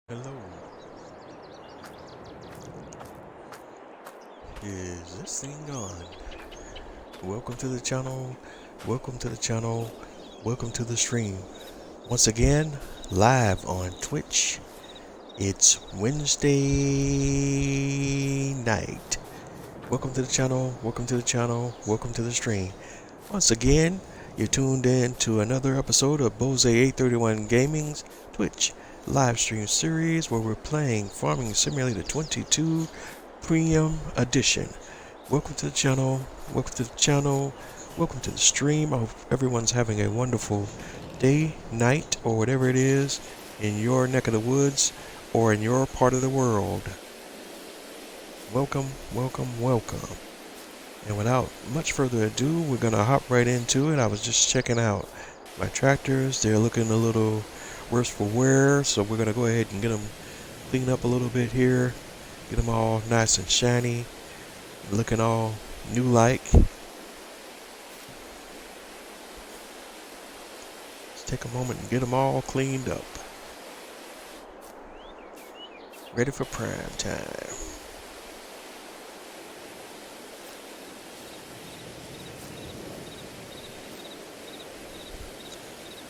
Hello, is this thing on? Welcome to the channel, welcome to the channel, welcome to the stream. Once again, live on Twitch. It's Wednesday night. Welcome to the channel, welcome to the channel, welcome to the stream. Once again, you're tuned in to another episode of Bose 831 Gaming's Twitch live stream series where we're playing Farming Simulator 22 Premium Edition. Welcome to the channel, welcome to the channel, welcome to the stream. I hope everyone's having a wonderful day, night, or whatever it is in your neck of the woods or in your part of the world. Welcome, welcome, welcome. And without much further ado, we're gonna hop right into it. I was just checking out my tractors. They're looking a little worse for wear, so we're gonna go ahead and get them cleaned up a little bit here. Get them all nice and shiny, looking all new-like. Let's take a moment and get them all cleaned up. Ready for prime time.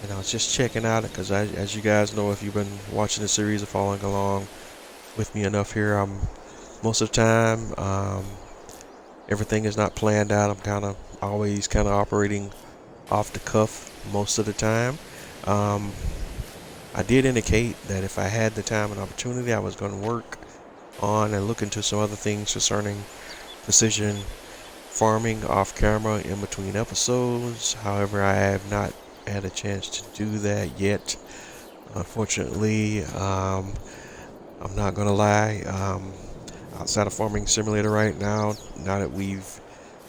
And I was just checking out it because, as you guys know, if you've been watching the series or following along with me enough here, most of the time everything is not planned out. I'm always operating off the cuff most of the time. I did indicate that if I had the time and opportunity, I was going to work on and look into some other things concerning precision farming off camera in between episodes. However, I have not had a chance to do that yet. Unfortunately, I'm not gonna lie, outside of Farming Simulator right now that we've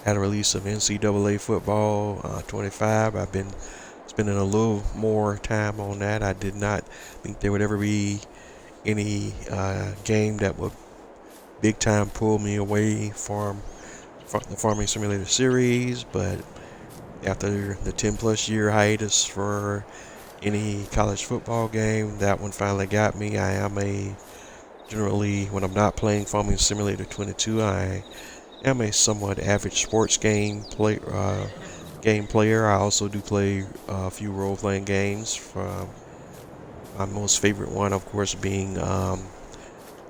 had a release of NCAA football 25, I've been spending a little more time on that. I did not think there would ever be any game that would big time pull me away from the Farming Simulator series, but after the 10 plus year hiatus for any college football game, that one finally got me. I am generally, when I'm not playing Farming Simulator 22, I am a somewhat average sports game player. I also do play a few role-playing games. From my most favorite one, of course, being the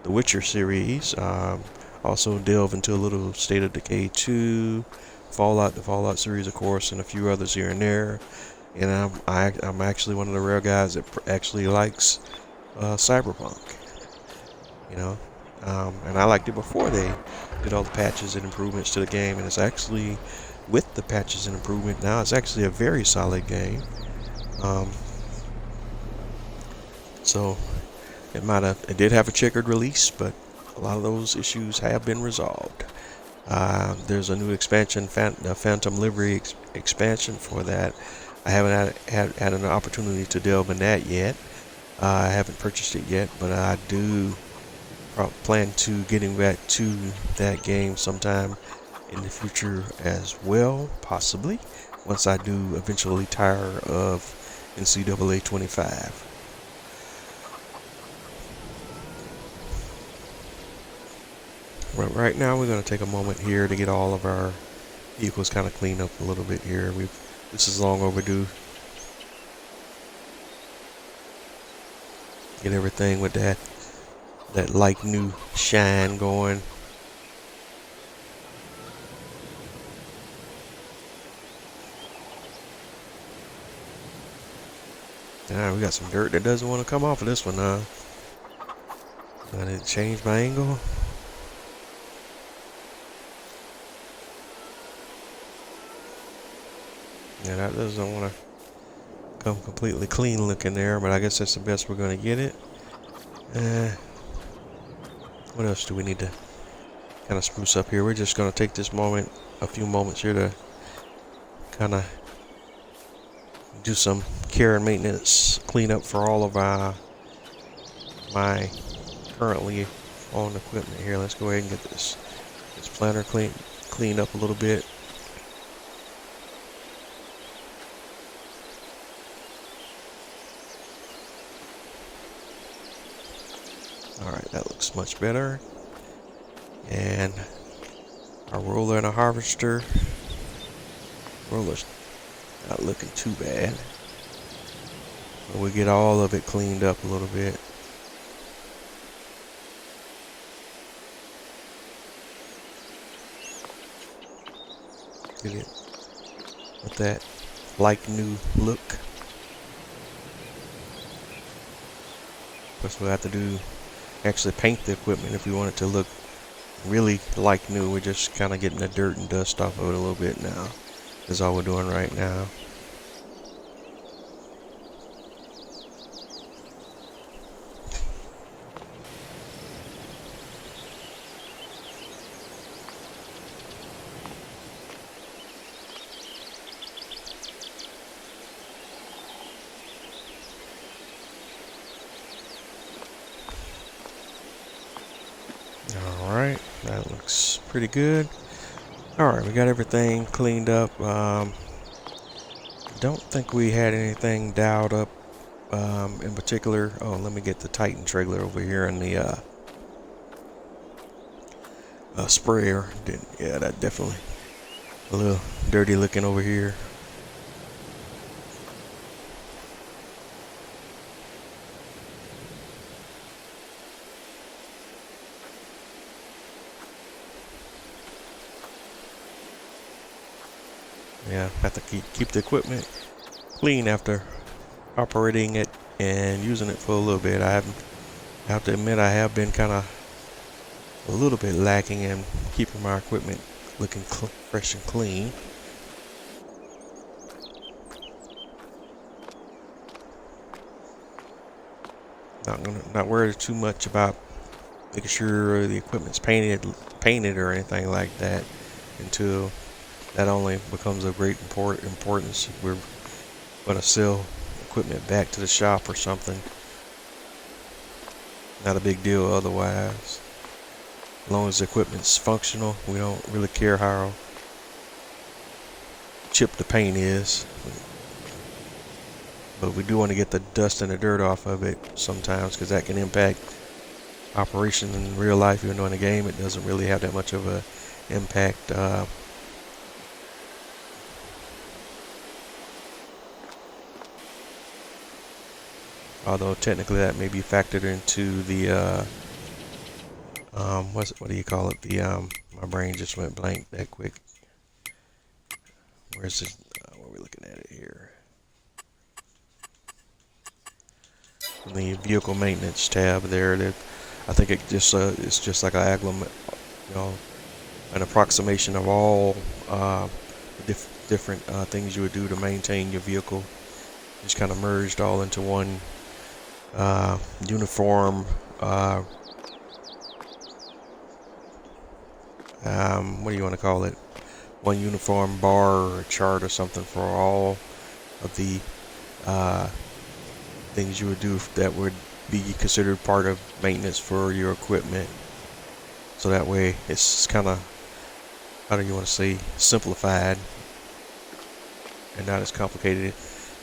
Witcher series. Also delve into a little State of Decay 2, the Fallout series, of course, and a few others here and there. And I'm actually one of the rare guys that actually likes Cyberpunk. You know, and I liked it before they did all the patches and improvements to the game. And it's actually, with the patches and improvement now, it's actually a very solid game. So it did have a checkered release, but a lot of those issues have been resolved. There's a new expansion, Phantom Livery expansion for that. I haven't had an opportunity to delve in that yet. I haven't purchased it yet, but I do plan to getting back to that game sometime in the future as well, possibly, once I do eventually tire of NCAA 25. But right now we're going to take a moment here to get all of our vehicles kind of cleaned up a little bit here. This is long overdue. Get everything with that like new shine going. We got some dirt that doesn't want to come off of this one. I need to change my angle. Yeah, that doesn't want to come completely clean looking there, but I guess that's the best we're going to get it. What else do we need to kind of spruce up here? We're just going to take this moment, a few moments here to kind of do some care and maintenance cleanup for all of my currently owned equipment here. Let's go ahead and get this planter cleaned up a little bit. All right, that looks much better. And our roller and a harvester. Roller's not looking too bad. But we get all of it cleaned up a little bit. Get it with that like new look. Of course, we'll have to do actually paint the equipment if we want it to look really like new. We're just kind of getting the dirt and dust off of it a little bit now. That's all we're doing right now. Alright, that looks pretty good. Alright, we got everything cleaned up. Don't think we had anything dialed up in particular. Oh, let me get the Titan trailer over here in the sprayer. Yeah, that definitely a little dirty looking over here. Yeah, have to keep the equipment clean after operating it and using it for a little bit. I have to admit I have been kind of a little bit lacking in keeping my equipment looking fresh and clean. Not worried too much about making sure the equipment's painted or anything like that until that only becomes of great importance if we're going to sell equipment back to the shop or something. Not a big deal otherwise. As long as the equipment's functional, we don't really care how chipped the paint is. But we do want to get the dust and the dirt off of it sometimes, because that can impact operation in real life. Even though in the game it doesn't really have that much of an impact. Although technically that may be factored into the what do you call it? My brain just went blank that quick. Where's it? Where are we looking at it here? In the vehicle maintenance tab there. I think it's just like an approximation of all different things you would do to maintain your vehicle. Just kind of merged all into one uniform. What do you want to call it? One uniform bar or chart or something for all of the things you would do that would be considered part of maintenance for your equipment. So that way it's kind of, how do you want to say, simplified and not as complicated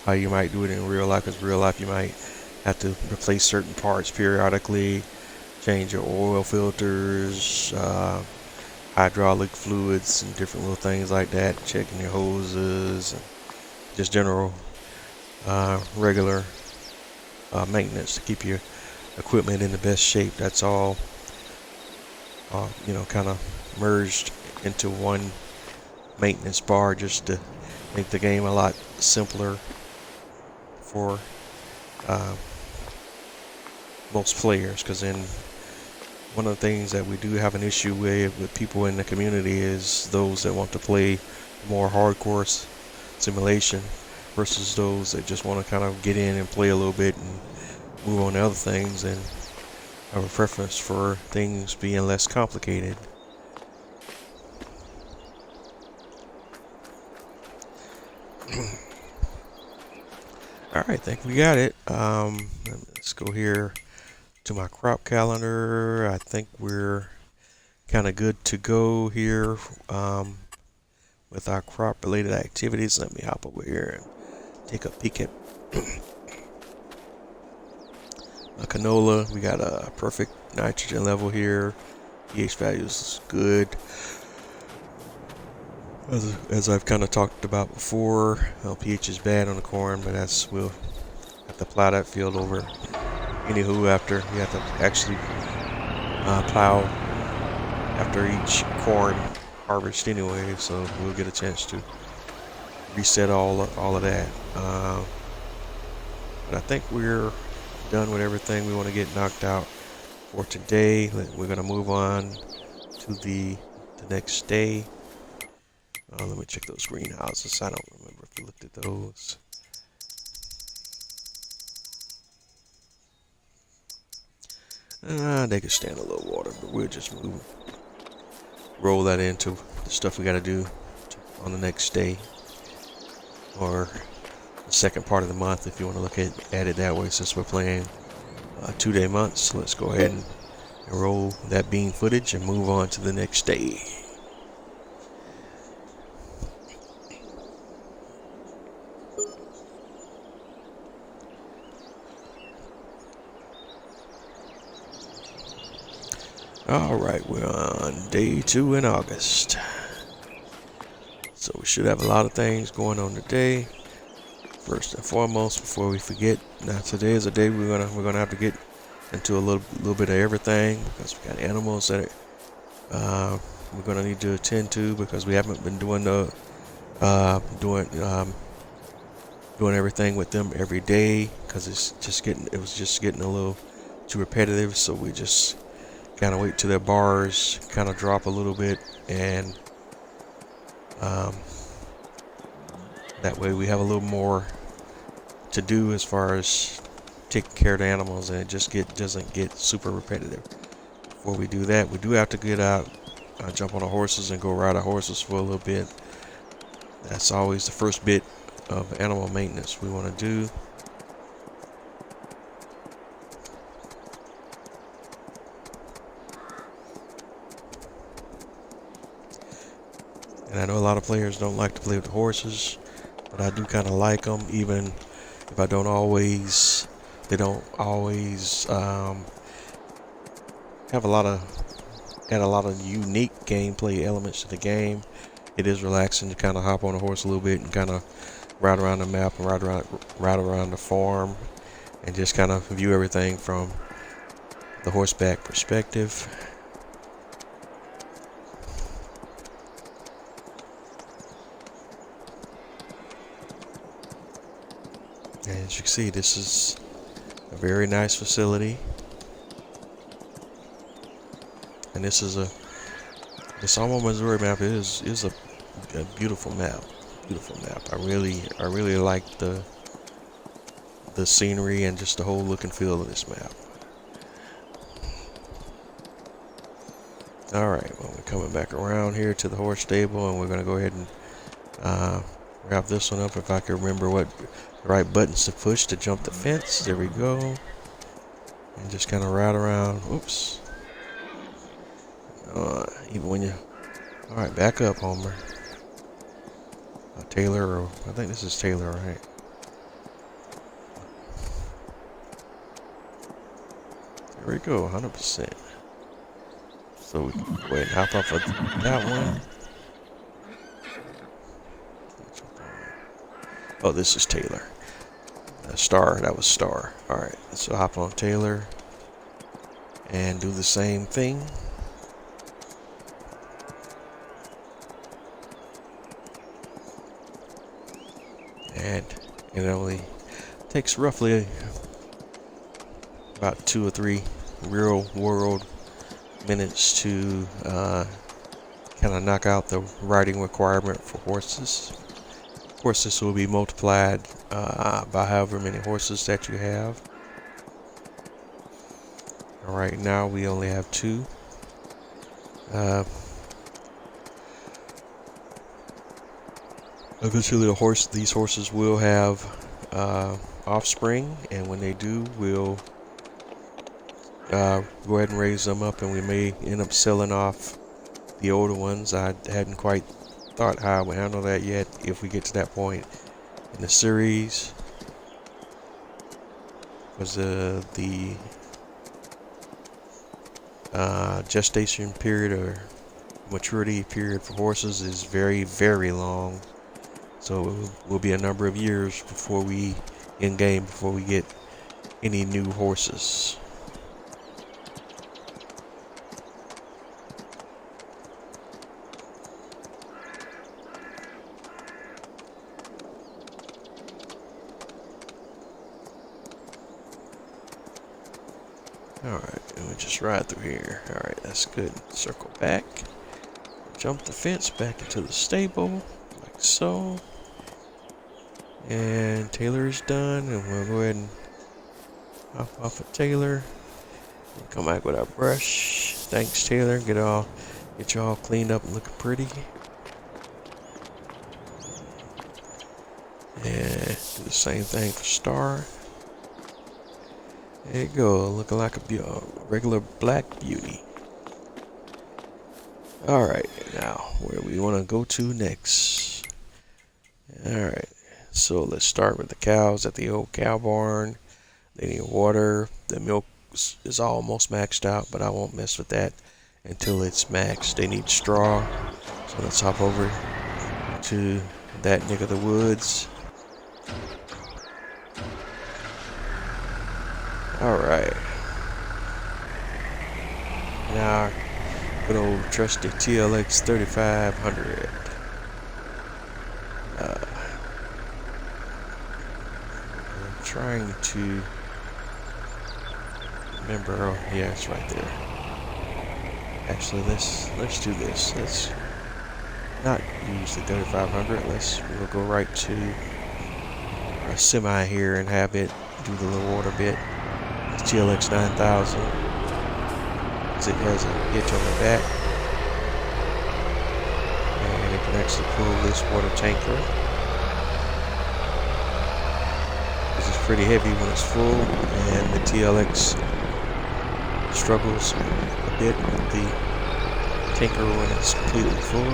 how you might do it in real life. Because real life you might have to replace certain parts periodically, change your oil filters, hydraulic fluids and different little things like that, checking your hoses, and just general regular maintenance to keep your equipment in the best shape. That's all kind of merged into one maintenance bar, just to make the game a lot simpler for most players. Because then one of the things that we do have an issue with people in the community is those that want to play more hardcore simulation versus those that just want to kind of get in and play a little bit and move on to other things, and have a preference for things being less complicated. Alright, I think we got it. Let's go here to my crop calendar. I think we're kind of good to go here with our crop related activities. Let me hop over here and take a peek at my canola. We got a perfect nitrogen level here. pH values is good. As I've kind of talked about before, pH is bad on the corn, but we'll have to plow that field over. Anywho, after you have to actually plow after each corn harvest anyway, so we'll get a chance to reset all of that. But I think we're done with everything we want to get knocked out for today. We're going to move on to the next day. Let me check those greenhouses. I don't remember if we looked at those. They could stand a little water, but we'll just roll that into the stuff we got to do on the next day, or the second part of the month if you want to look at it that way, since we're playing 2-day months. So let's go ahead and roll that bean footage and move on to the next day. Alright, we're on day 2 in August. So we should have a lot of things going on today. First and foremost, before we forget, now today is a day we're gonna have to get into a little bit of everything, because we got animals that we're gonna need to attend to, because we haven't been doing doing everything with them every day, because it was just getting a little too repetitive. So we just kind of wait till their bars kind of drop a little bit, and that way we have a little more to do as far as taking care of the animals, and it doesn't get super repetitive. Before we do that, we do have to get out, jump on the horses and go ride our horses for a little bit. That's always the first bit of animal maintenance we want to do. And I know a lot of players don't like to play with the horses, but I do kind of like them, even if they don't always have add a lot of unique gameplay elements to the game. It is relaxing to kind of hop on a horse a little bit and kind of ride around the map and ride around the farm, and just kind of view everything from the horseback perspective. And as you can see, this is a very nice facility, and this Alma, Missouri map is a beautiful map. Beautiful map. I really like the scenery and just the whole look and feel of this map. Alright, well, we're coming back around here to the horse stable, and we're going to go ahead and wrap this one up, if I can remember what the right buttons to push to jump the fence. There we go. And just kind of ride around. Oops. Even when you... Alright, back up, Homer. Taylor, or I think this is Taylor, right? There we go, 100%. So we can go ahead and hop off of that one. Oh, this is Taylor. Star, that was Star. Alright, so hop on Taylor and do the same thing. And it only takes roughly about 2 or 3 real world minutes to kind of knock out the riding requirement for horses. Of course, this will be multiplied by however many horses that you have. Right now we only have 2. Eventually these horses will have offspring, and when they do, we'll go ahead and raise them up, and we may end up selling off the older ones. I hadn't quite thought how I would handle that yet, if we get to that point in the series, because the gestation period or maturity period for horses is very, very long. So it will be a number of years before we in game before we get any new horses. Alright, and we just ride through here. Alright, that's good. Circle back. Jump the fence back into the stable, like so. And Taylor is done, and we'll go ahead and hop off of Taylor. And come back with our brush. Thanks, Taylor. Get you all cleaned up and looking pretty. And do the same thing for Star. There you go, looking like a regular black beauty. Alright, now where we want to go to next. Alright, so let's start with the cows at the old cow barn. They need water. The milk is almost maxed out, but I won't mess with that until it's maxed. They need straw. So let's hop over to that neck of the woods. Alright. Now, good old trusty TLX 3500. I'm trying to remember. Oh, yeah, it's right there. Actually, let's do this. Let's not use the 3500. We'll go right to our semi here and have it do the little water bit. The TLX 9000. It has a hitch on the back, and it can actually pull this water tanker. This is pretty heavy when it's full, and the TLX struggles a bit with the tanker when it's completely full.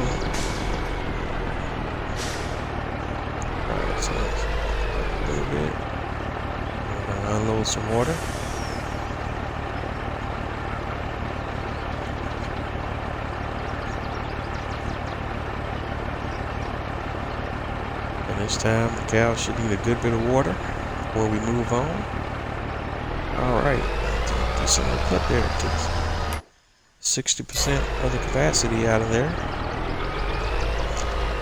Alright, so let's a little bit. We're gonna unload some water. This time the cow should need a good bit of water before we move on. Alright, decent little clip there. It takes 60% of the capacity out of there.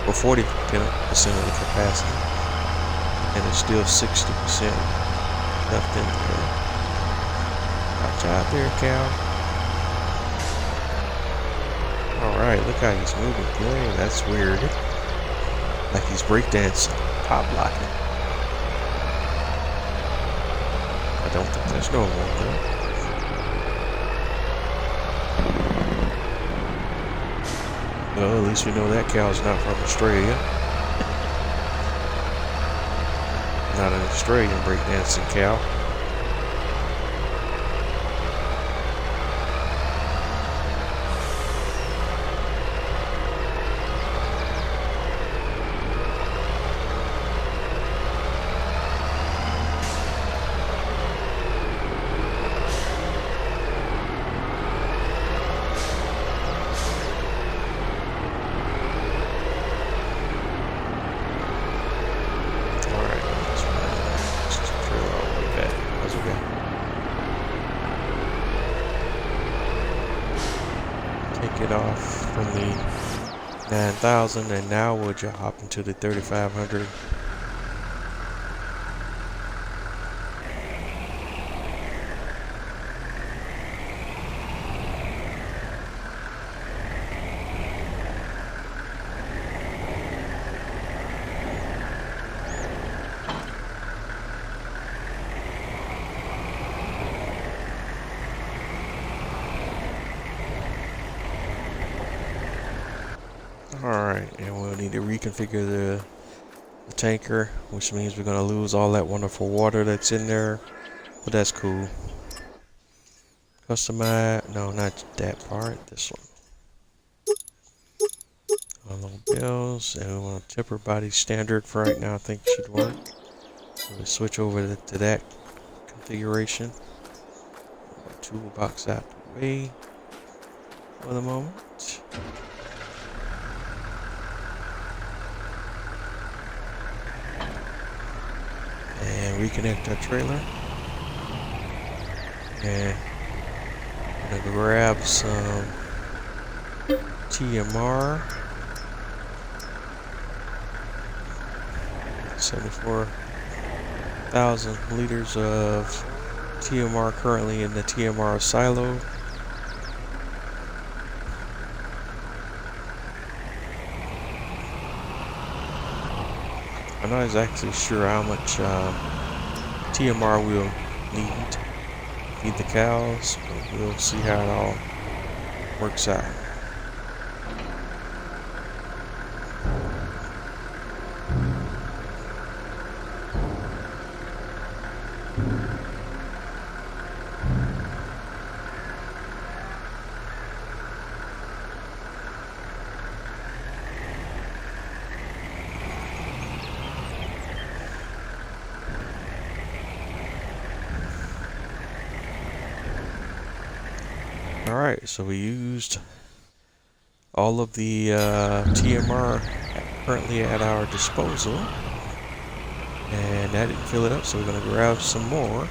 Or 40% of the capacity. And there's still 60% left in there. Watch out there, cow. Alright, look how he's moving. Boy, that's weird. Like he's breakdancing, pop locking. I don't think that's normal though. Well, at least we know that cow's not from Australia. Not an Australian breakdancing cow. Get off from the 9000, and now we'll just hop into the 3500. Alright, and we'll need to reconfigure the tanker, which means we're going to lose all that wonderful water that's in there, but that's cool. Customize, no, not that part, this one. Unload bills, and we want to temper body standard for right now. I think it should work. So we switch over to that configuration. Toolbox out the way. for the moment. And reconnect our trailer. And I'm gonna grab some TMR. 74,000 liters of TMR currently in the TMR silo. I'm not exactly sure how much TMR we'll need to feed the cows, but we'll see how it all works out. Alright, so we used all of the TMR currently at our disposal, and that didn't fill it up, so we're going to grab some more.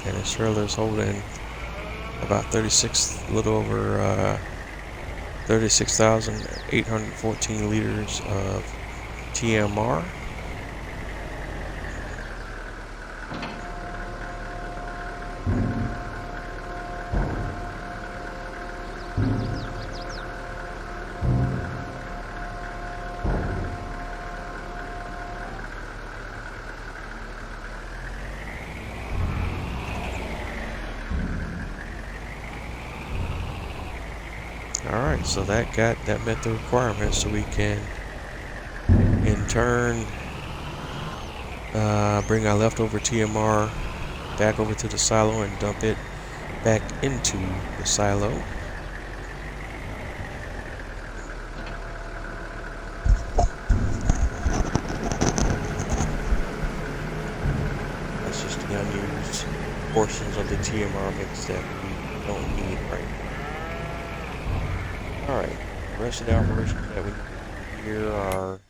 And this trailer is holding about a little over 36,814 liters of TMR. Alright, so that met the requirements, so we can in turn bring our leftover TMR back over to the silo and dump it back into the silo. That's just the unused portions of the TMR mix that we don't need right now. Alright, the rest of the operations that we need here are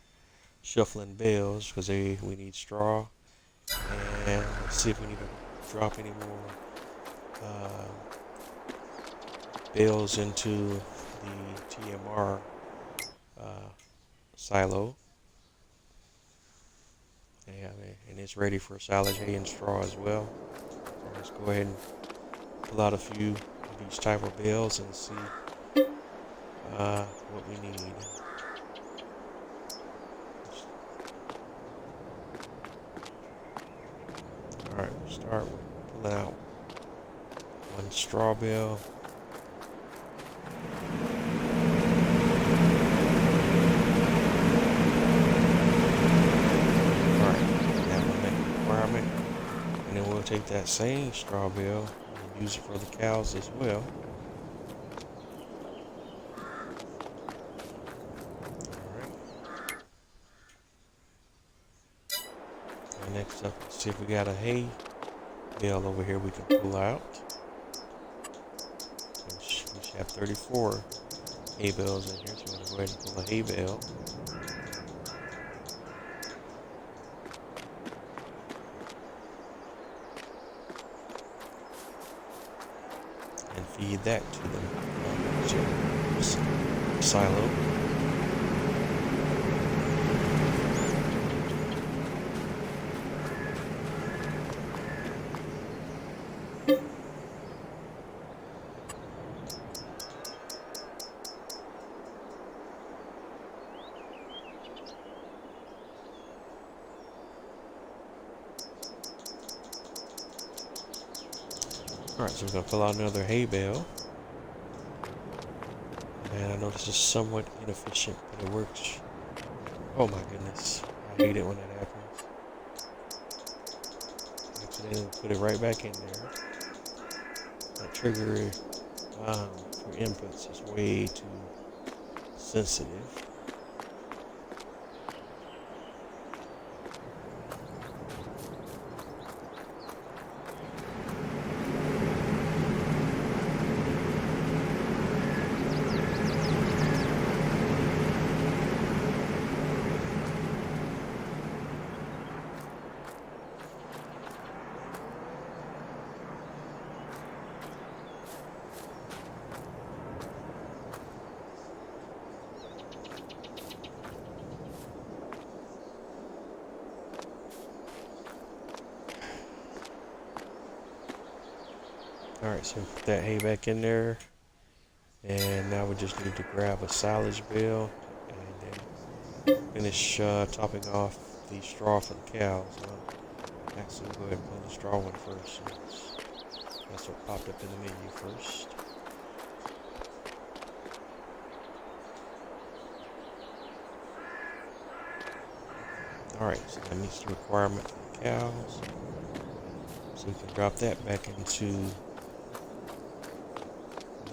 shuffling bales, because we need straw, and let's see if we need to drop any more bales into the TMR silo. And it's ready for silage hay and straw as well. So let's go ahead and pull out a few of each type of bales and see what we need. Alright, we'll start with pulling out one straw bale. Alright, that will make a requirement. And then we'll take that same straw bale and use it for the cows as well. Next up, let's see if we got a hay bale over here we can pull out. So we should have 34 hay bales in here, so we're going to go ahead and pull a hay bale. And feed that to the silo. Alright, so we're going to pull out another hay bale. And I know this is somewhat inefficient, but it works. Oh my goodness. I hate it when that happens. and then put it right back in there. That trigger for inputs is way too sensitive. Alright, so put that hay back in there. And now we just need to grab a silage bale and then finish topping off the straw for the cows. Actually, we'll go ahead and put the straw one first. That's what popped up in the menu first. Alright, so that meets the requirement for the cows. So we can drop that back into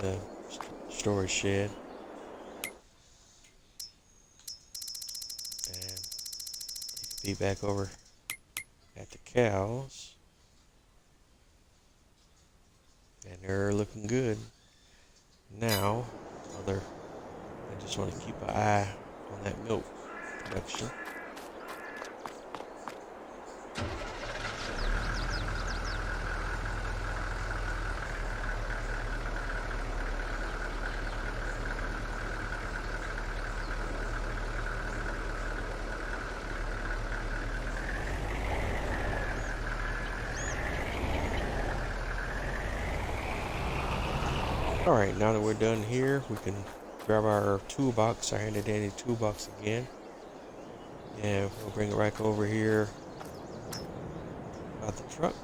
the storage shed. And you can be back over at the cows. And they're looking good. Now, I just want to keep an eye on that milk production. Alright, now that we're done here, we can grab our toolbox, our handy dandy toolbox again. And we'll bring it back over here by the truck.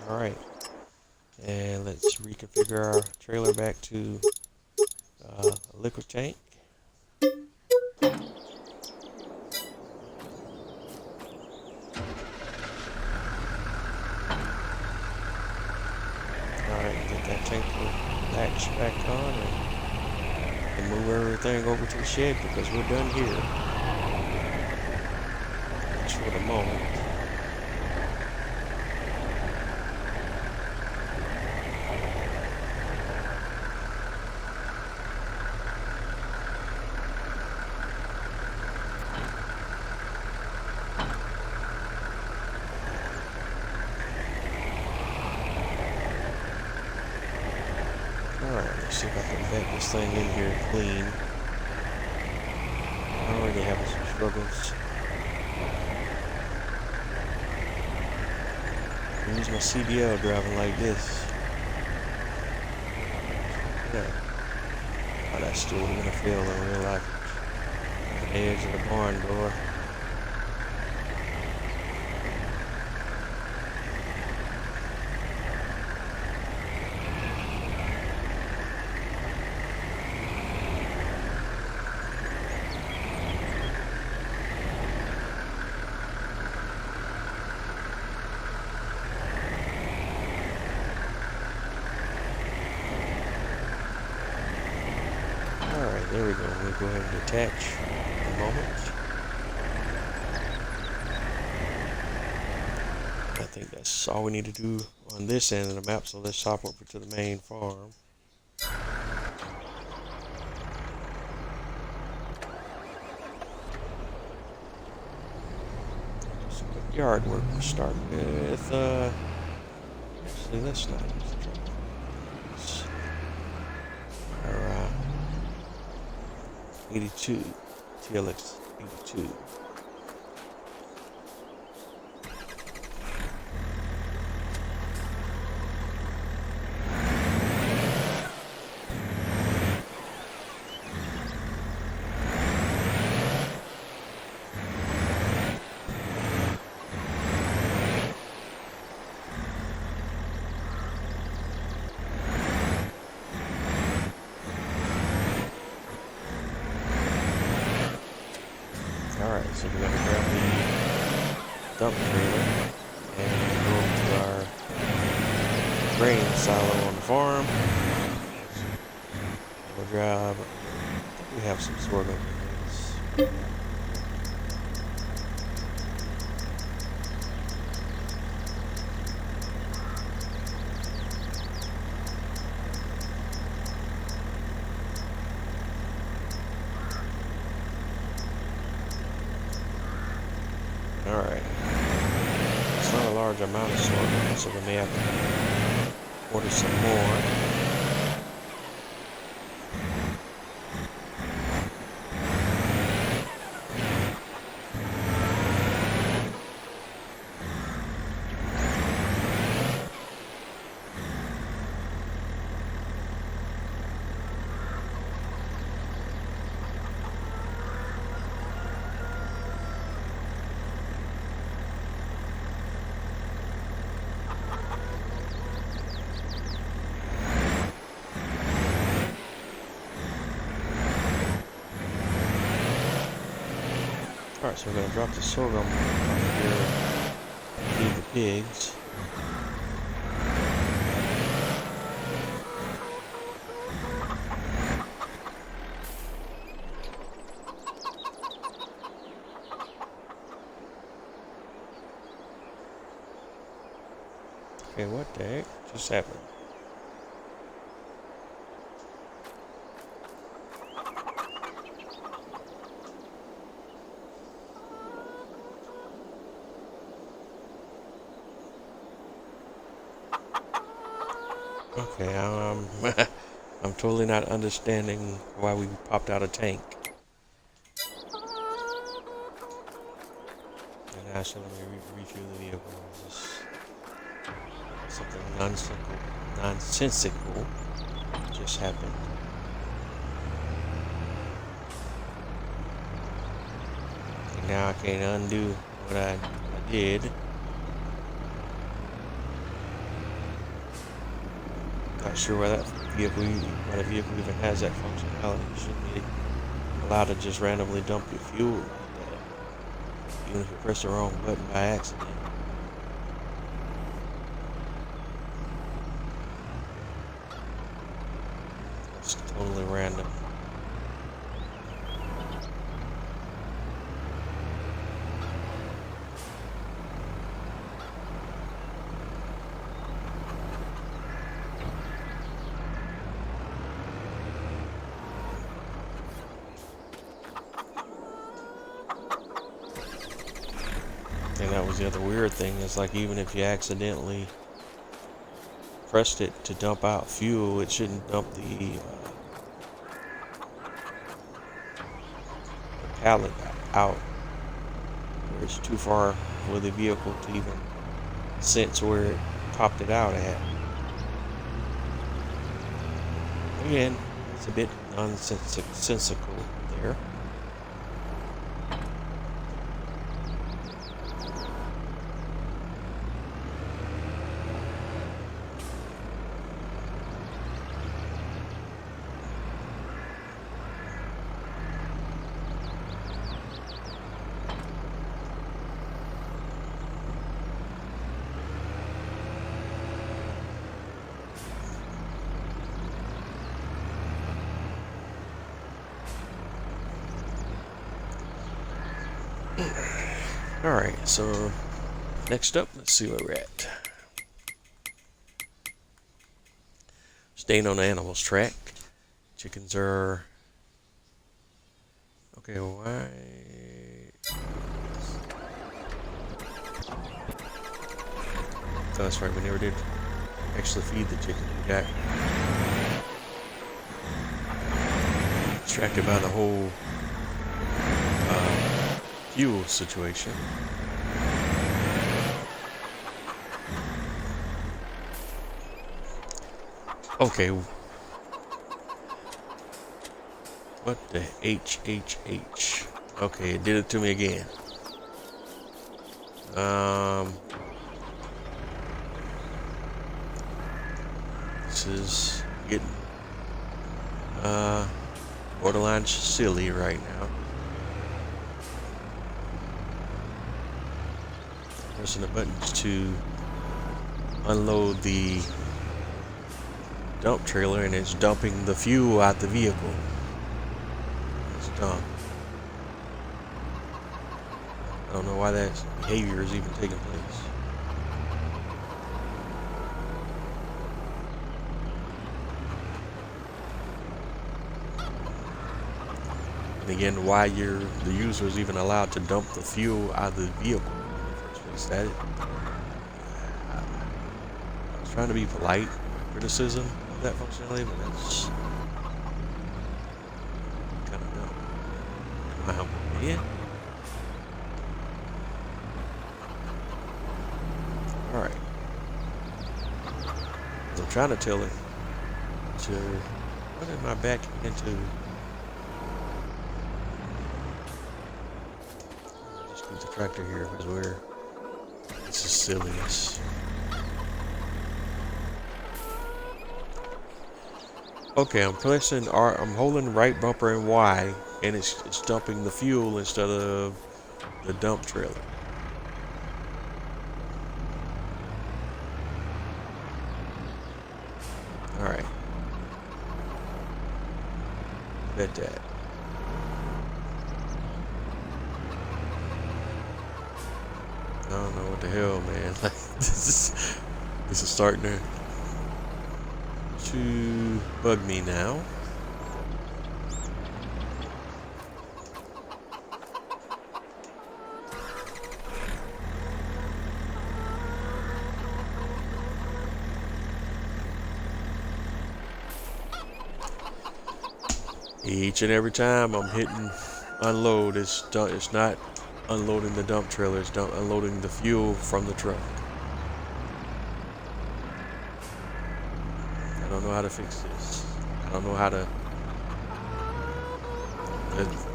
Alright, and let's reconfigure our trailer back to a liquid tank. Get that tank latch back on and move everything over to the shed because we're done here. Just for the moment. See if I can bake this thing in here clean. I'm already having some struggles. I use my CDL driving like this. Yeah. Oh, that's still gonna fail in real life. On the edge of the barn door. Alright, there we go. We'll go ahead and detach in a moment. I think that's all we need to do on this end of the map, so let's hop over to the main farm. Some quick yard work. We'll start with, actually, let's not use the truck. Our 82, TLX 82. dump trailer and go over to our grain silo on the farm. We'll grab, I think we have some sorghum in this. Alright. It's not a large amount of sorghum, so we may have to order some more. Alright, so we're going to drop the sorghum off here, feed the pigs. Okay, what the heck just happened? Okay, I'm totally not understanding why we popped out a tank. And actually, let me refuel the vehicle. Something nonsensical just happened. Okay, now I can't undo what I did. Not sure why that vehicle even has that functionality. You shouldn't be allowed to just randomly dump your fuel like that, even if you press the wrong button by accident. It's totally random. And that was the other weird thing, is like, even if you accidentally pressed it to dump out fuel, it shouldn't dump the pallet out where it's too far for the vehicle to even sense where it topped it out at. Again, it's a bit nonsensical there. Alright, so next up, let's see where we're at. Staying on the animals track. Chickens are... Okay, why... Oh, that's right, we never did actually feed the chicken. We got distracted by the whole fuel situation. Okay. What the HHH? Okay, it did it to me again. This is getting borderline silly right now. pressing the buttons to unload the dump trailer, and it's dumping the fuel out the vehicle. It's dumb. I don't know why that behavior is even taking place. And again, why the user is even allowed to dump the fuel out of the vehicle in the first place. That I was trying to be polite criticism of that functionality, but that's kind of dumb. In my humble opinion. Alright. I'm trying to tell it to. What am I backing into? Just keep the tractor here because this is silliness. Okay, I'm pressing R. I'm holding right bumper and Y, and it's dumping the fuel instead of the dump trailer. Alright. Bet that. I don't know what the hell, man. Like this is starting to bug me now. Each and every time I'm hitting unload, it's not unloading the dump trailer, it's unloading the fuel from the truck. I don't know how to fix this. I don't know how to.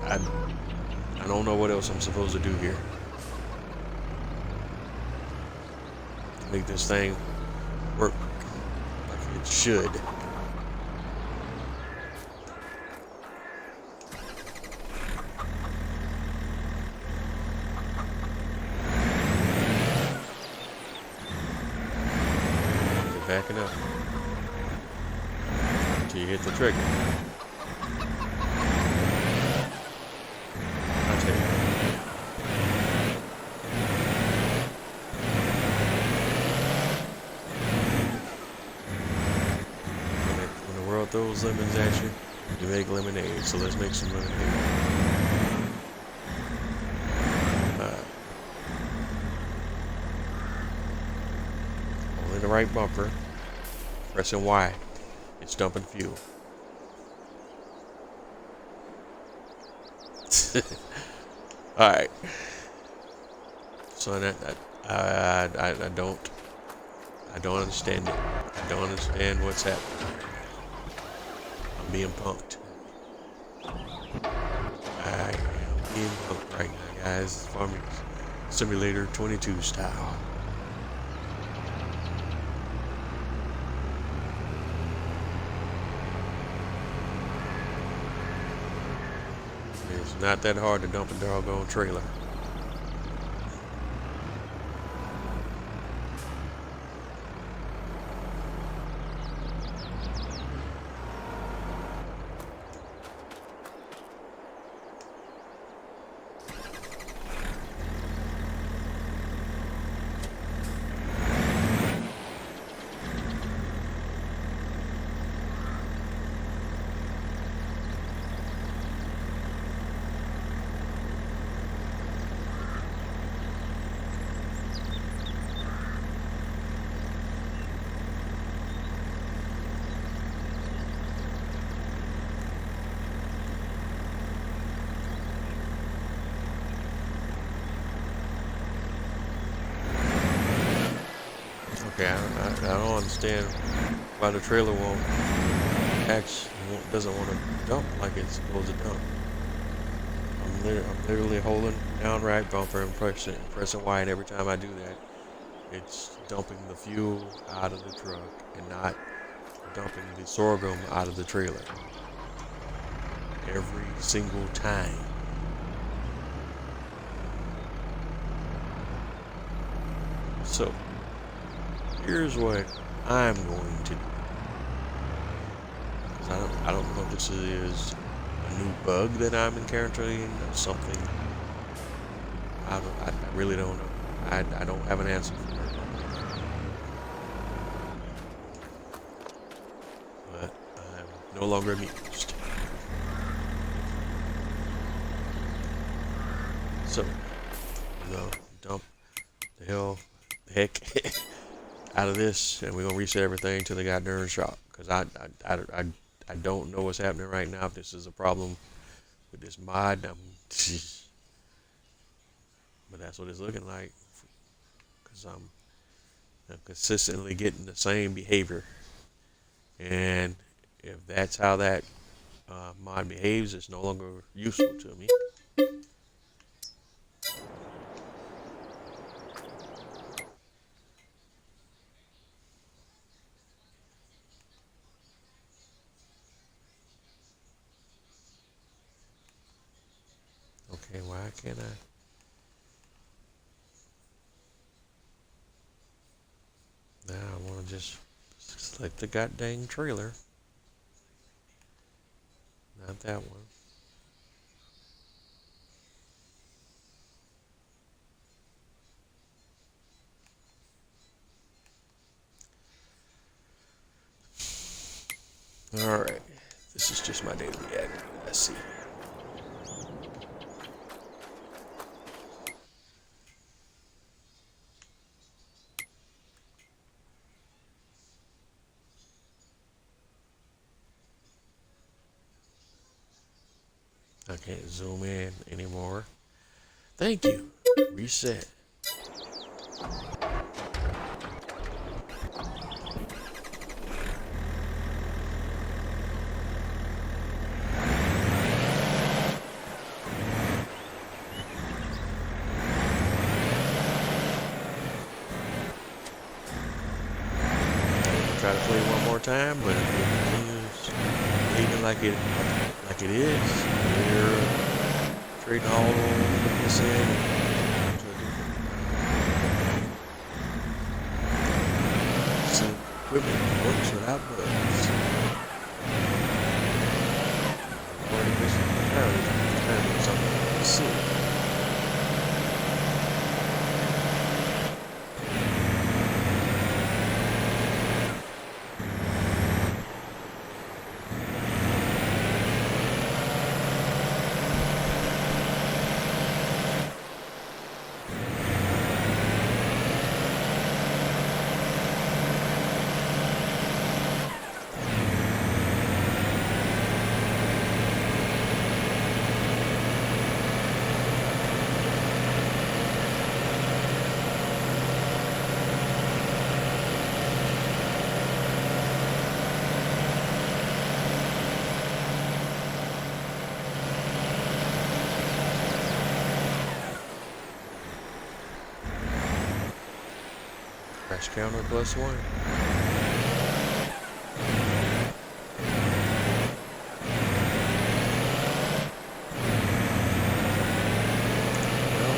I don't know what else I'm supposed to do here to make this thing work like it should. Backing up until you hit the trigger. I'll tell you. When the world throws lemons at you, you make lemonade. So let's make some lemonade. Only the right bumper. Pressing Y. It's dumping fuel. Alright. So I don't understand it. I don't understand what's happening. I'm being punked. I am being punked right now, guys. Farming Simulator 22 style. It's not that hard to dump a doggone trailer. Okay, I don't understand why the trailer doesn't want to dump like it's supposed to dump. I'm literally holding down right bumper and pressing Y, and every time I do that, it's dumping the fuel out of the truck and not dumping the sorghum out of the trailer. Every single time. So here's what I'm going to do. I don't know if this is a new bug that I'm encountering or something. I really don't know. I don't have an answer for it. But I'm no longer amused. So we're gonna dump the heck out of this, and we're gonna reset everything to the goddamn shop. Cause I don't know what's happening right now. If this is a problem with this mod, but that's what it's looking like. Cause I'm consistently getting the same behavior, and if that's how that mod behaves, it's no longer useful to me. Okay, why can't I? Now I want to just select the goddamn trailer. Not that one. Alright. This is just my daily admin. Let's see. I can't zoom in anymore. Thank you. Reset. Try to play one more time, but if it continues leaving like it is, we're trading all this in to a different some equipment that works without bugs. Recording this entirely something silly. Crash counter +1. Well,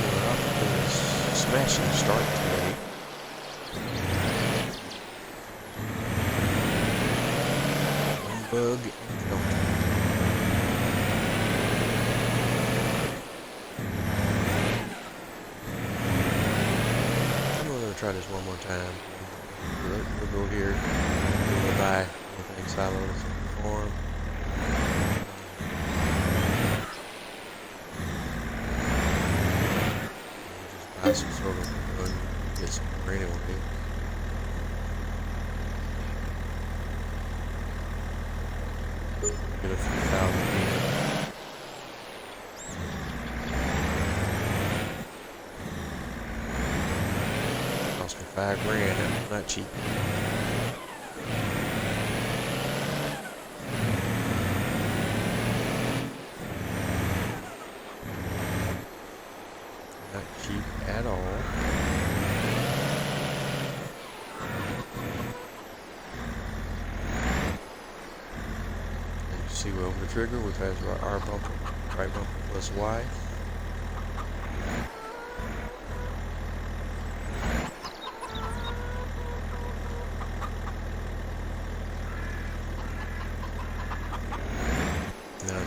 we're off to this smashing start today. One bug and counting. Try this one more time. We'll go here. We'll buy anything siloed in some form. Just buy some sort of gun. Get some more anyway. Get a few thousand people. $5 grand, that's not cheap. Not cheap at all. And you see over the trigger, which has R bumper, right bumper plus Y.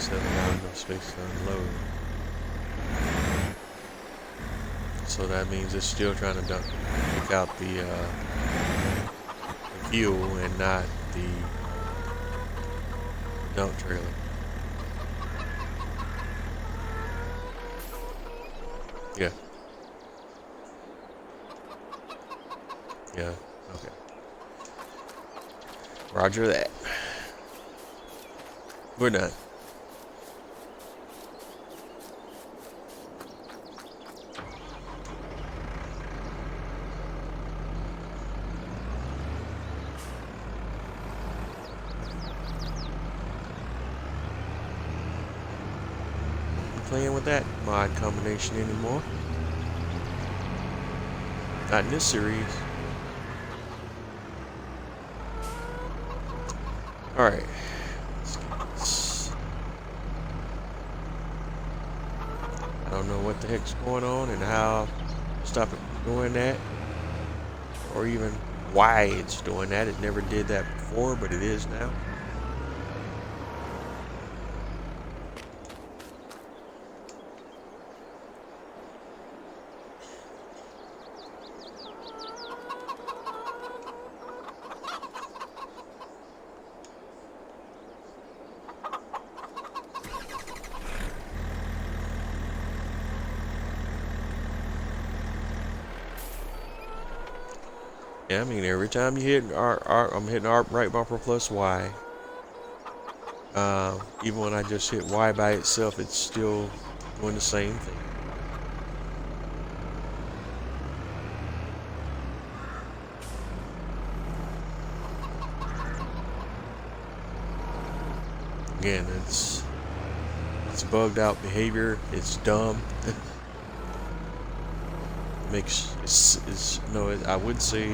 still got enough space to unload. So that means it's still trying to pick out the fuel and not the dump trailer. Yeah. Yeah. Okay. Roger that. We're done. Playing with that mod combination anymore. Not in this series. Alright. I don't know what the heck's going on and how to stop it from doing that. Or even why it's doing that. It never did that before, but it is now. Yeah, I mean, every time you hit I'm hitting R right bumper plus Y. Even when I just hit Y by itself, it's still doing the same thing. Again, it's bugged out behavior. It's dumb. I would say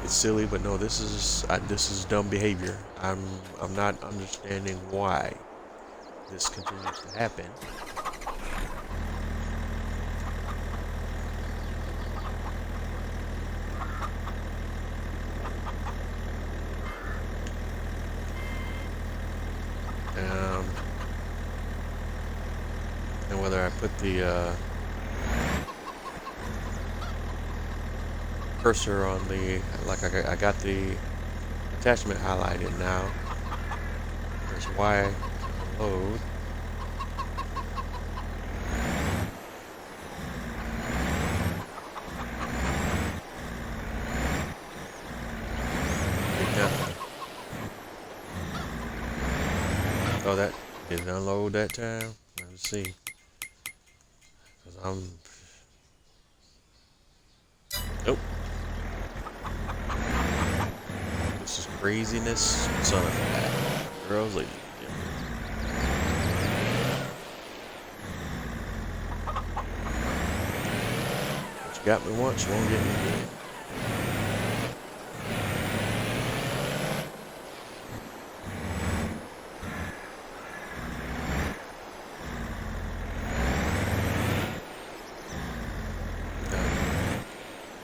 it's silly, but no, this is dumb behavior. I'm not understanding why this continues to happen. And whether I put the cursor on the, like I got the attachment highlighted now. There's Y load. Oh, that didn't unload that time. Let's see. 'Cause nope. This is craziness, son of a girls like. But you got me once, you won't get me again.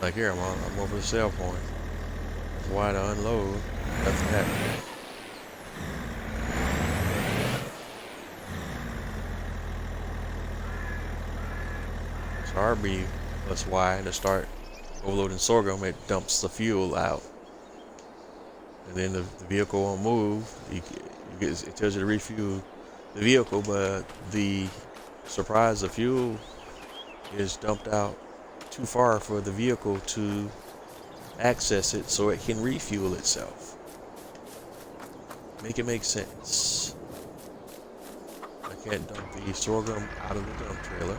Like here, I'm over the sale point. That's why to unload. Nothing happened. So RB plus Y to start overloading sorghum, it dumps the fuel out. And then the vehicle won't move. It tells you to refuel the vehicle, but the surprise, the fuel is dumped out too far for the vehicle to access it so it can refuel itself. Make it make sense. I can't dump the sorghum out of the dump trailer.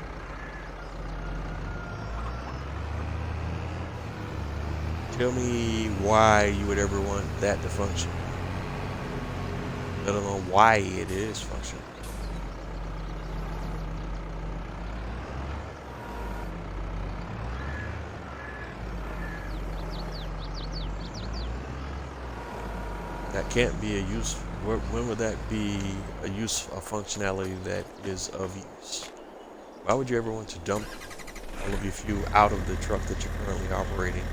Tell me why you would ever want that to function, let alone why it is functioning. That can't be a use. When would that be a functionality that is of use? Why would you ever want to dump all of your fuel out of the truck that you're currently operating?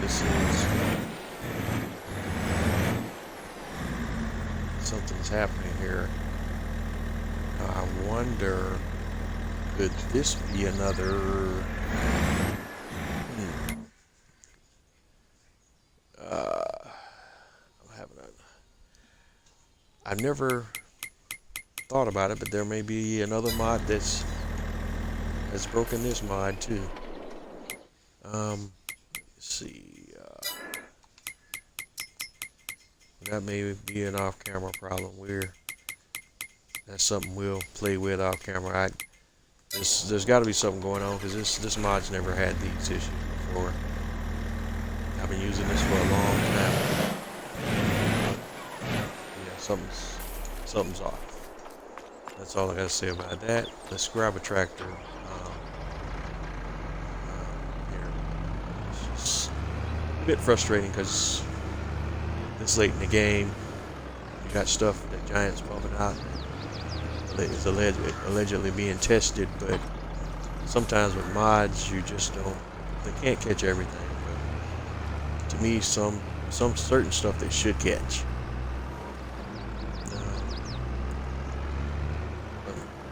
this is something's happening here. I wonder, could this be another? I'm having I've never thought about it, but there may be another mod that's broken this mod too. Let's see. That may be an off-camera problem. That's something we'll play with off camera. There's got to be something going on because this mod's never had these issues before. I've been using this for a long time. Yeah, something's off. That's all I gotta say about that. Let's grab a tractor. Here. It's just a bit frustrating because this late in the game, you got stuff that Giant's bumping out. Is allegedly being tested, but sometimes with mods you just don't. They can't catch everything. But to me, some certain stuff they should catch.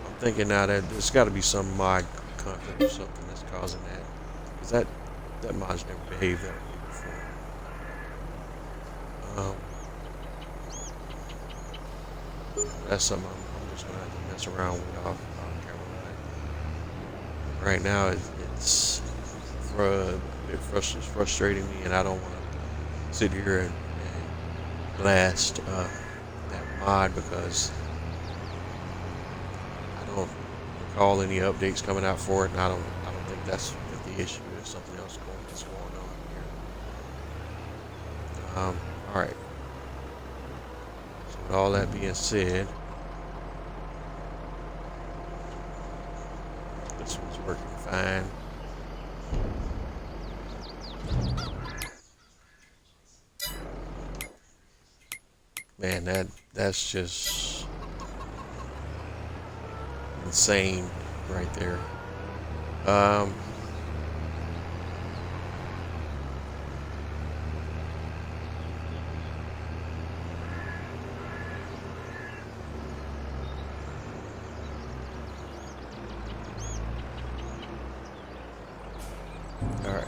I'm thinking now that there's got to be some mod conflict or something that's causing that, because that mod's never behaved that way before. That's something I'm just gonna have to mess around with off camera. Right now, it's frustrating me, and I don't want to sit here and blast that mod because I don't recall any updates coming out for it, and I don't think that's the issue. There's something else that's going on here. All right. So with all that being said, this one's working fine. Man, that's just insane right there. All right.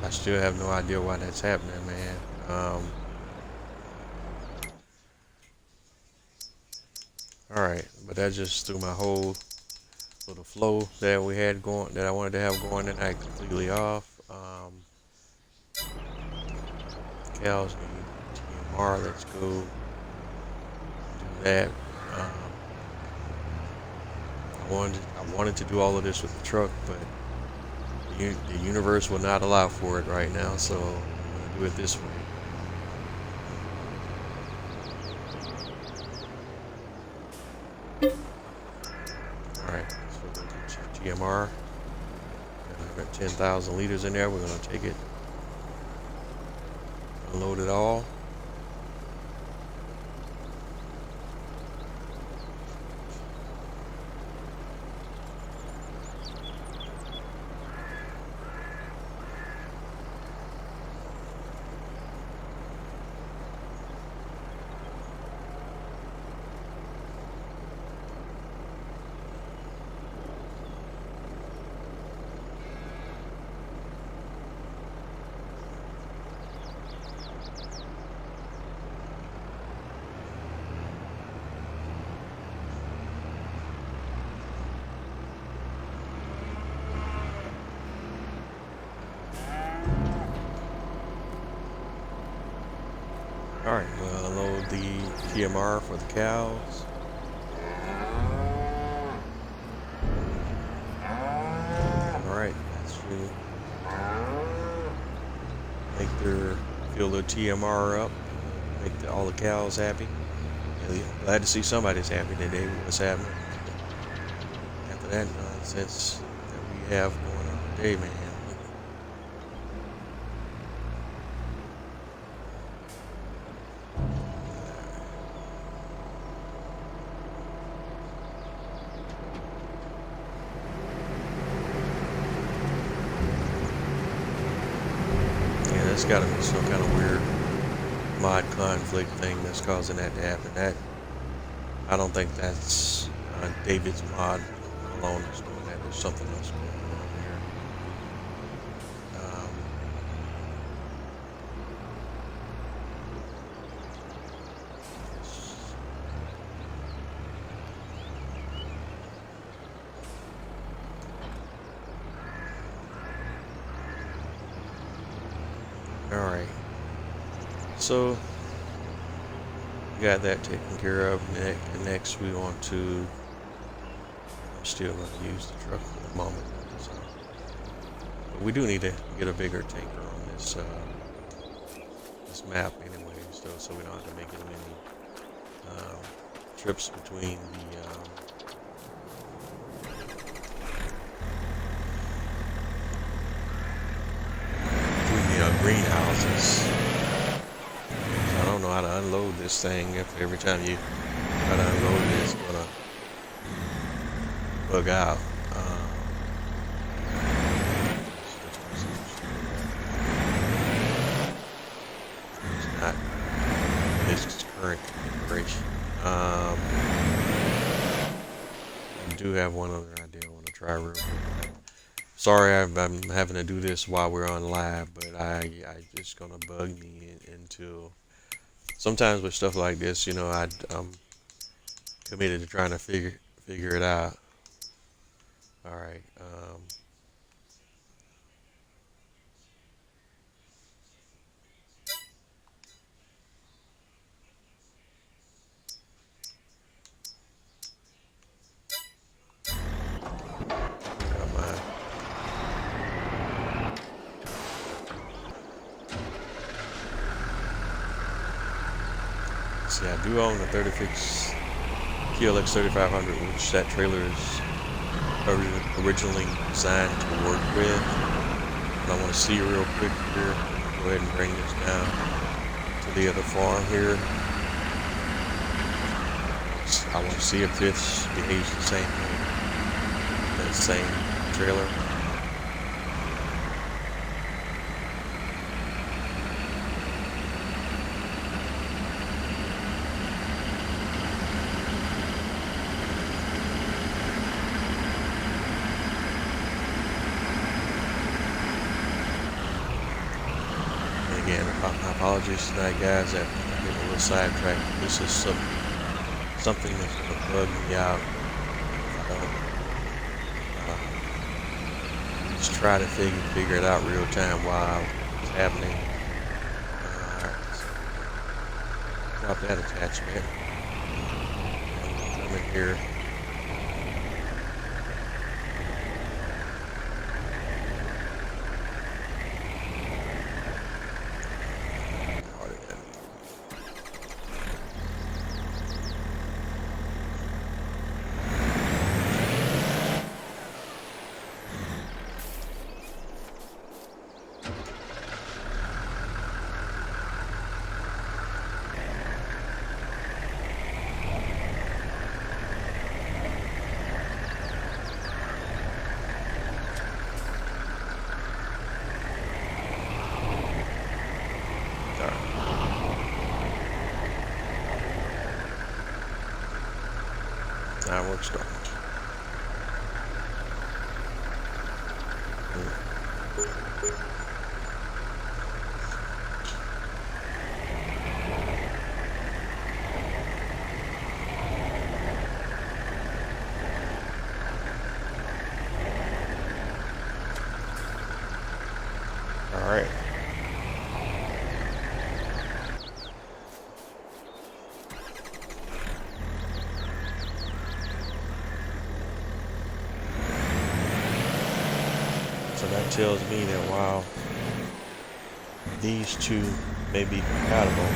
I still have no idea why that's happening, man. All right, but that just threw my whole little flow that we had going, that I wanted to have going tonight, completely off. Cows need TMR. Let's go do that. I wanted to do all of this with the truck, but the universe will not allow for it right now, so I'm gonna do it this way. Alright, so we're gonna do TMR. I've got 10,000 liters in there. We're gonna take it, unload it all. Alright, we'll unload the TMR for the cows. Alright, that should fill their TMR up, make all the cows happy. Glad to see somebody's happy today with what's happening. After that nonsense that we have going on today, man. That's got to be some kind of weird mod conflict thing that's causing that to happen. That I don't think that's David's mod alone that's doing that. There's something else going on here. All right. So we got that taken care of. Next we want to. I'm still going to use the truck for the moment. So, but we do need to get a bigger tanker on this this map, anyways, though, so we don't have to make as many trips between the greenhouses. I don't know how to unload this thing. If every time you try to unload it, it's gonna bug out. It's not its current configuration. I do have one other idea I want to try real quick. Sorry, I'm having to do this while we're on live, but I just gonna bug me until sometimes with stuff like this, you know, I'm committed to trying to figure it out. All right. See, I do own the 36 TLX 3500, which that trailer is originally designed to work with. But I want to see real quick here. Go ahead and bring this down to the other farm here. I want to see if this behaves the same way. That same trailer. Again, my apologies tonight, guys. I'm getting a little sidetracked. This is something that's going to bug me out. Just try to figure it out real time while it's happening. Alright, so drop that attachment. And come in here. Now we're starting. All right. So that tells me that while these two may be compatible,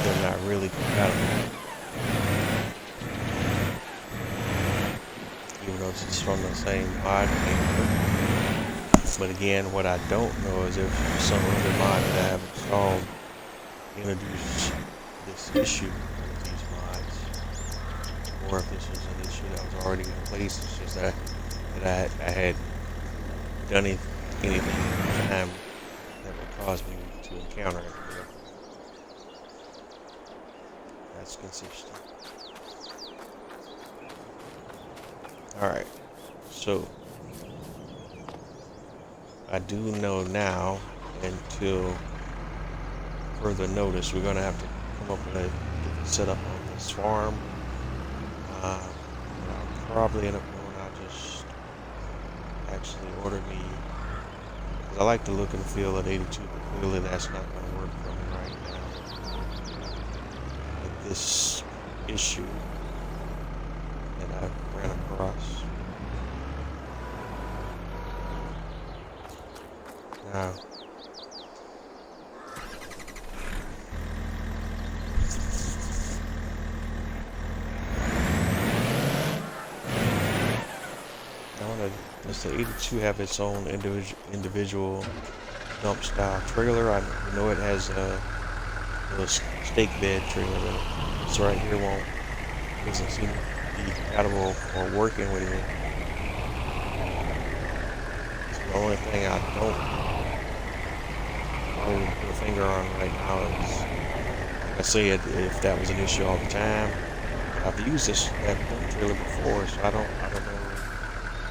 they're not really compatible. Even though this is from the same mod maker. But again, what I don't know is if some other mod that I have installed introduced this issue with these mods, or if this was an issue that was already in place. It's just that I had done anything in time that would cause me to encounter it. That's consistent. Alright, so I do know now, until further notice, we're gonna have to come up with a get set up on this farm. I'll probably end up going. I'll just actually order me, because I like the look and feel of 82, but clearly that's not going to work for me right now with this issue that I ran across. Now, does the 82 have its own individual dump style trailer? I know it has a little stake bed trailer that this right here doesn't seem to be compatible or working with it. So the only thing I don't really put a finger on right now is, like I said, if that was an issue all the time. I've used that dump trailer before, so I don't know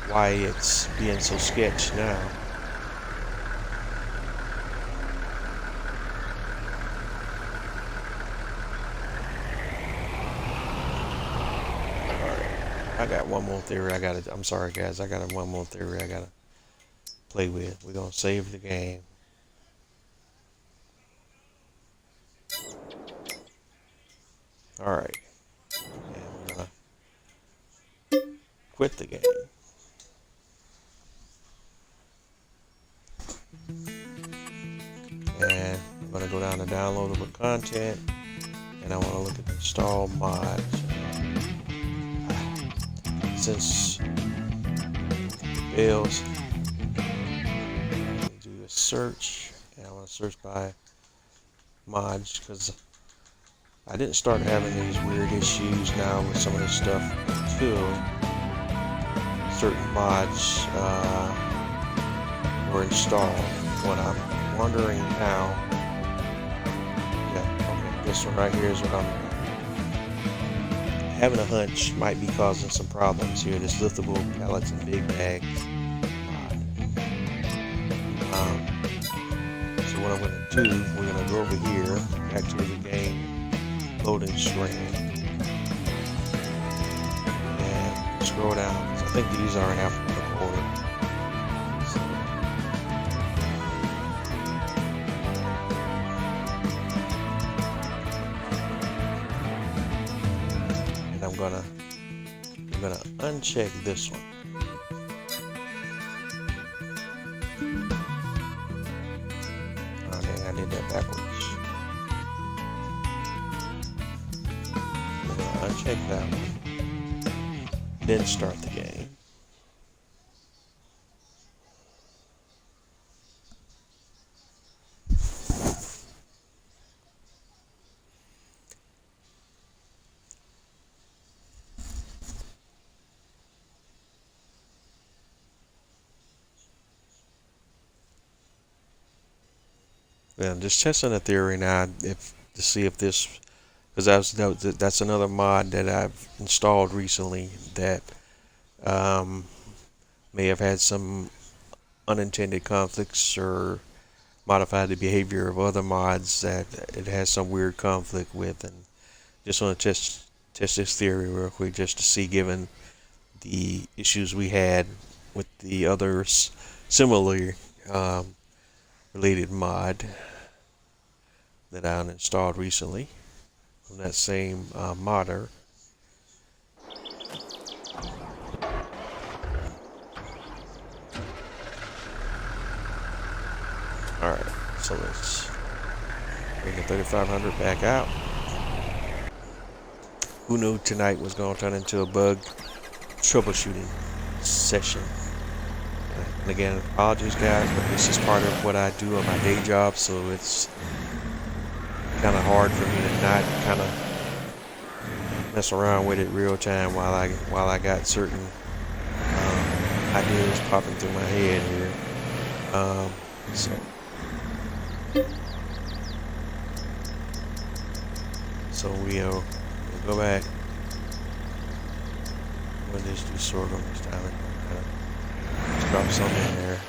why it's being so sketch now. Alright, I got one more theory I'm sorry guys, I got one more theory I gotta play with. We're gonna save the game. Alright, and we're gonna quit the game. And I'm going to go down to downloadable content, and I want to look at install mods. Since it fails, do a search, and I want to search by mods, because I didn't start having these weird issues now with some of this stuff until certain mods were installed. What I'm wondering now, okay, this one right here is what I'm having a hunch might be causing some problems here. This liftable pallets and big bags mod. So what I'm going to do, we're going to go over here, back to the game loading screen, and scroll down, because I think these are in alphabetical order. I'm gonna uncheck this one. Oh dang, I did that backwards. I'm gonna uncheck that one, then start the game. Yeah, I'm just testing a theory now, to see if this, because that's another mod that I've installed recently that may have had some unintended conflicts or modified the behavior of other mods that it has some weird conflict with, and just want to test this theory real quick, just to see, given the issues we had with the others similarly related mod that I uninstalled recently from that same modder. Alright, so let's bring the 3500 back out. Who knew tonight was going to turn into a bug troubleshooting session? And again, apologies guys, but this is part of what I do on my day job, so it's kind of hard for me to not kind of mess around with it real time while I got certain ideas popping through my head here. Um, so, we'll go back. We'll just do sorghum this time. Just drop some in there.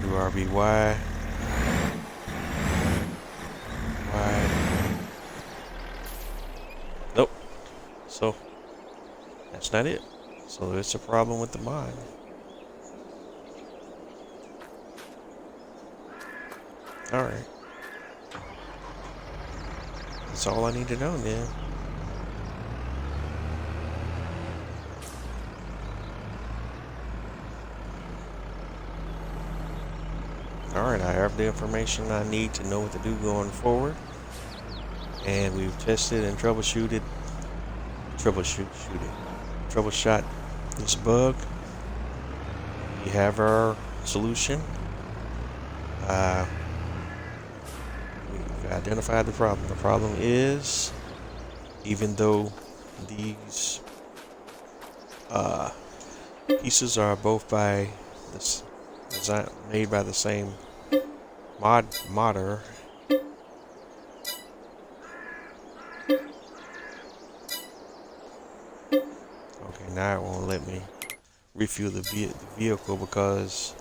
Do RBY. Nope. So that's not it. So it's a problem with the mod. Alright. That's all I need to know then. Alright, I have the information I need to know what to do going forward. And we've tested and troubleshot this bug. We have our solution. We've identified the problem. The problem is, even though these pieces are both by this design made by the same modder. Okay, now it won't let me refuel the vehicle because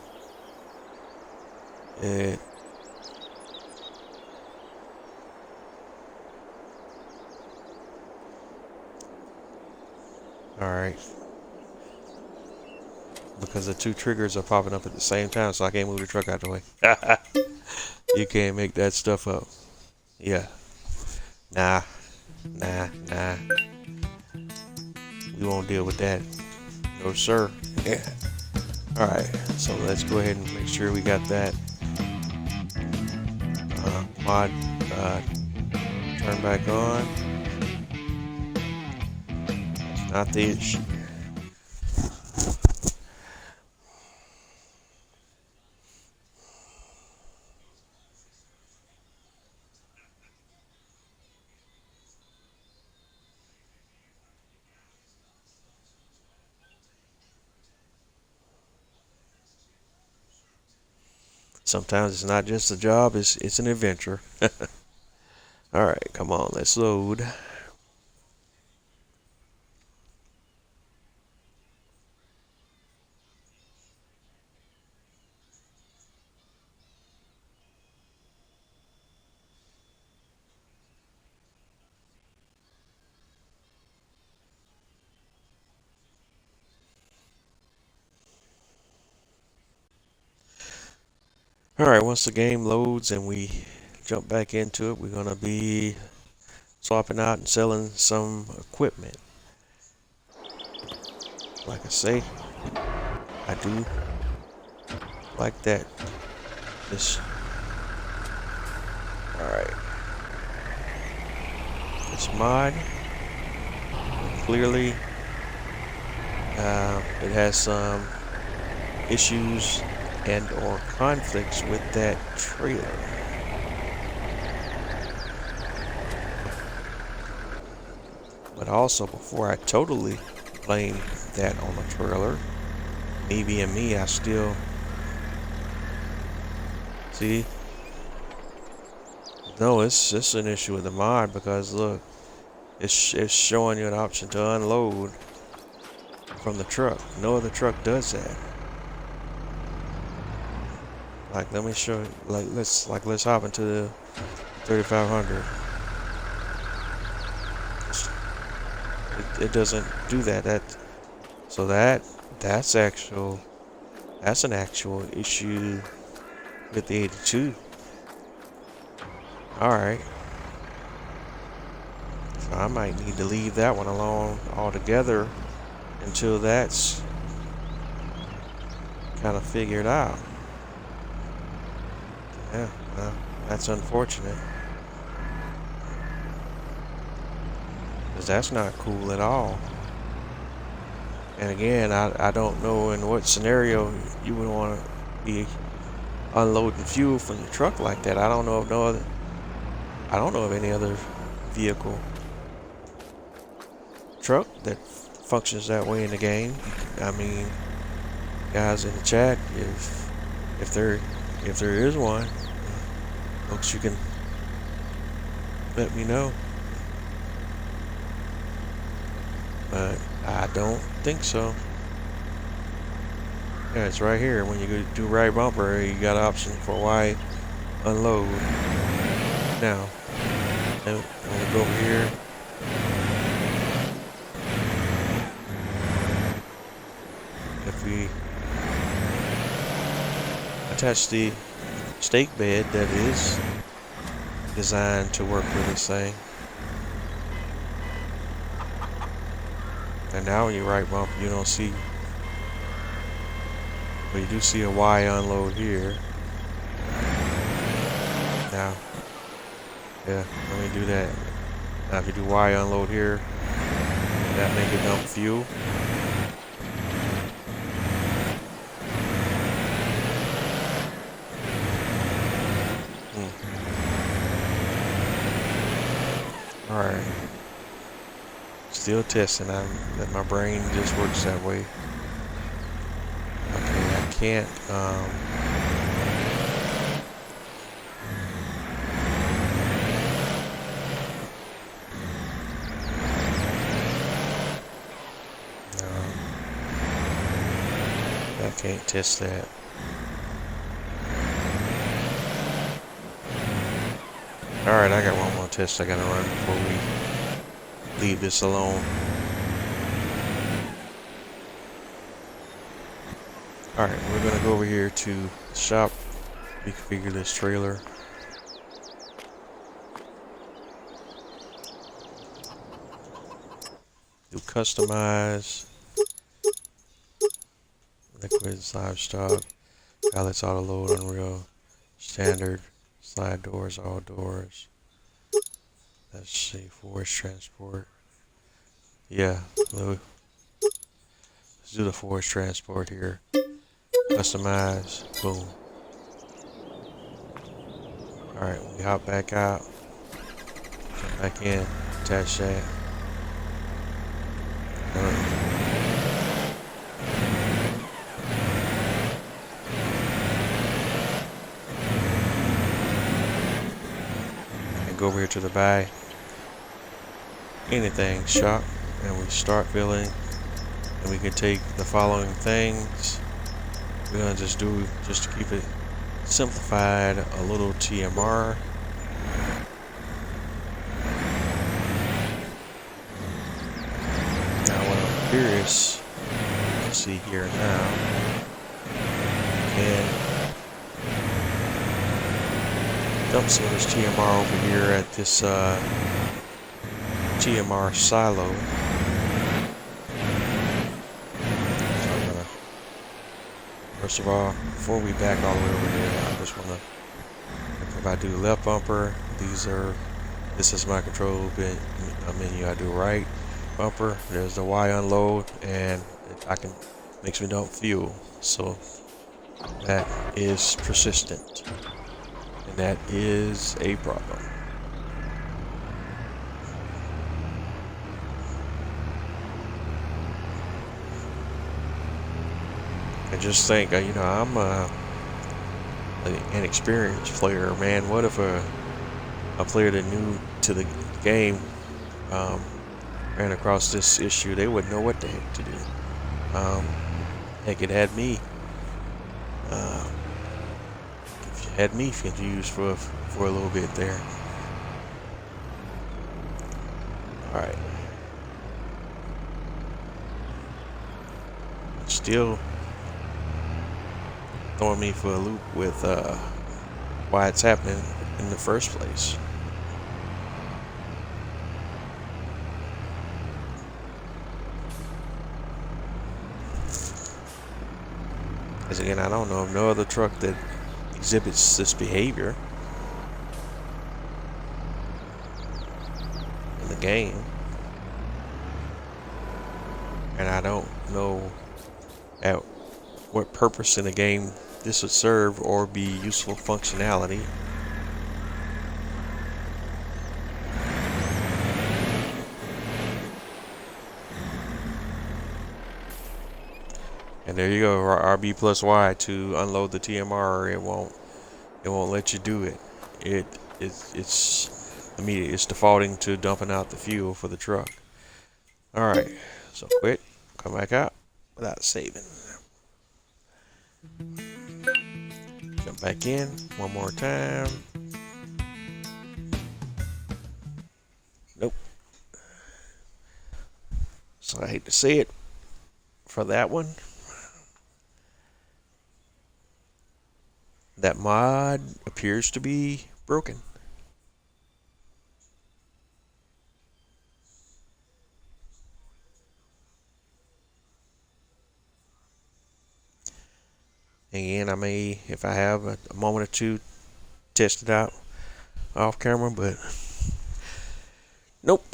it alright. Because the two triggers are popping up at the same time, so I can't move the truck out the way. You can't make that stuff up. Yeah. Nah. We won't deal with that. No, sir. Yeah. Alright, so let's go ahead and make sure we got that mod turned back on. That's not the issue. Sometimes it's not just a job, it's an adventure. Alright, come on, let's load. Alright, once the game loads and we jump back into it, we're going to be swapping out and selling some equipment. Like I say, I do like that. Alright. This mod, clearly, it has some issues and or conflicts with that trailer. But also, before I totally blame that on the trailer, me being me, I still see. No, it's just an issue with the mod because look, it's showing you an option to unload from the truck. No other truck does that. Like, let me show you. Let's hop into the 3500. It doesn't do that. That's an actual issue with the 82. All right. So I might need to leave that one alone altogether until that's kind of figured out. Yeah, well, that's unfortunate. Because that's not cool at all. And again, I don't know in what scenario you would want to be unloading fuel from your truck like that. I don't know of any other vehicle truck that functions that way in the game. I mean, guys in the chat, if if there is one, folks, you can let me know. But I don't think so. Yeah, it's right here. When you go do right bumper, you got an option for wide unload. Now, I'm gonna go over here. If we attach the stake bed that is designed to work with this thing. And now when you right bump, you don't see, but you do see a Y unload here. Now, yeah, let me do that. Now if you do Y unload here, that make it dump fuel. Alright. Still testing. That my brain just works that way. Okay, I can't I can't test that. Alright, I got one more test I gotta run before we leave this alone. Alright, we're gonna go over here to shop, reconfigure this trailer. Do customize, liquid livestock, pallets auto load, unreal, standard, slide doors, all doors. Let's see, forest transport. Yeah, let's do the forest transport here. Customize, boom. Alright, we hop back out, jump back in, attach that. And go over here to the buy anything shop, and we start filling, and we can take the following things. We're gonna just to keep it simplified, a little TMR. Now what I'm curious to see here now, and dump some of this TMR over here at this TMR silo. So I'm gonna, first of all, before we back all the way over here, I just wanna, if I do left bumper, this is my control menu. I do right bumper, there's the Y unload, and makes me dump fuel. So that is persistent, and that is a problem. And just think, I'm an inexperienced player, man. What if a player that new to the game ran across this issue? They wouldn't know what the heck to do. Heck, it had me. Confused for a little bit there. All right. Still throwing me for a loop with why it's happening in the first place. As again, I don't know of no other truck that exhibits this behavior in the game, and I don't know at what purpose in the game this would serve or be useful functionality. And there you go, RB plus Y to unload the TMR. It won't let you do it. It's immediate. It's defaulting to dumping out the fuel for the truck. All right, so quit, come back out without saving. Jump back in one more time. Nope. So I hate to say it for that one. That mod appears to be broken. Again, I may, if I have a moment or two, test it out off camera, but nope.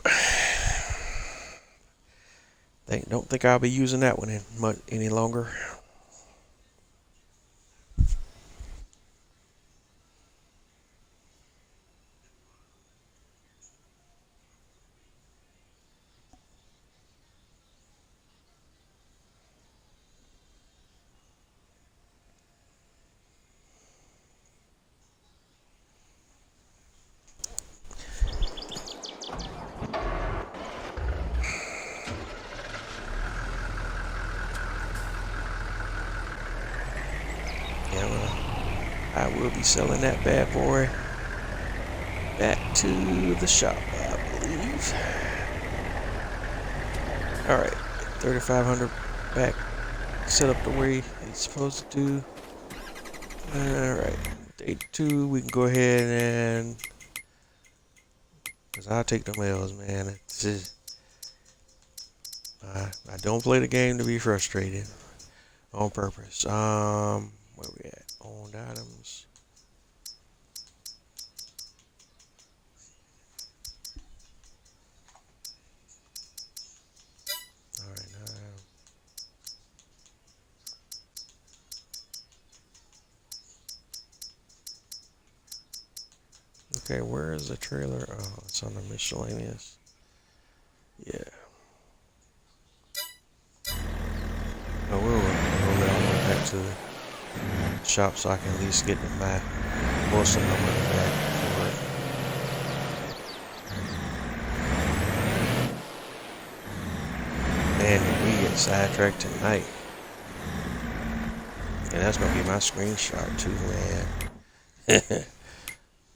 Don't think I'll be using that one any longer. Yeah, well, I will be selling that bad boy back to the shop, I believe. All right, 3,500 back, set up the way it's supposed to do. All right, day 2, we can go ahead and, cause I'll take them L's, man. It's just, I don't play the game to be frustrated on purpose. Where we at? Owned items. All right, okay, where is the trailer? Oh, it's on the miscellaneous. Yeah. Oh, we'll roll that all the way back to the shop so I can at least get my most of my money back for it. Man, did we get sidetracked tonight? And that's gonna be my screenshot too, man.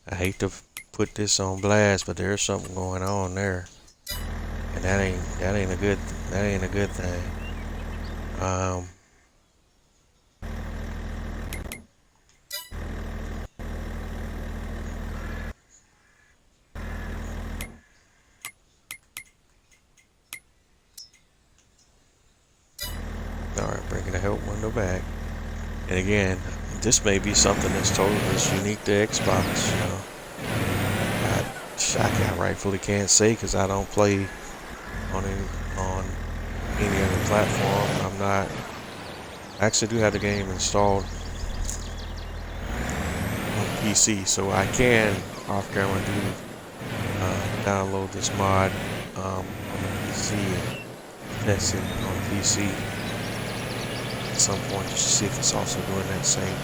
I hate to put this on blast, but there's something going on there, and that ain't a good thing. Alright, bringing the help window back. And again, this may be something that's totally just unique to Xbox, you know. I rightfully can't say because I don't play on any other platform. I actually do have the game installed on PC, so I can off camera download this mod on the PC and test it on PC at some point just to see if it's also doing the same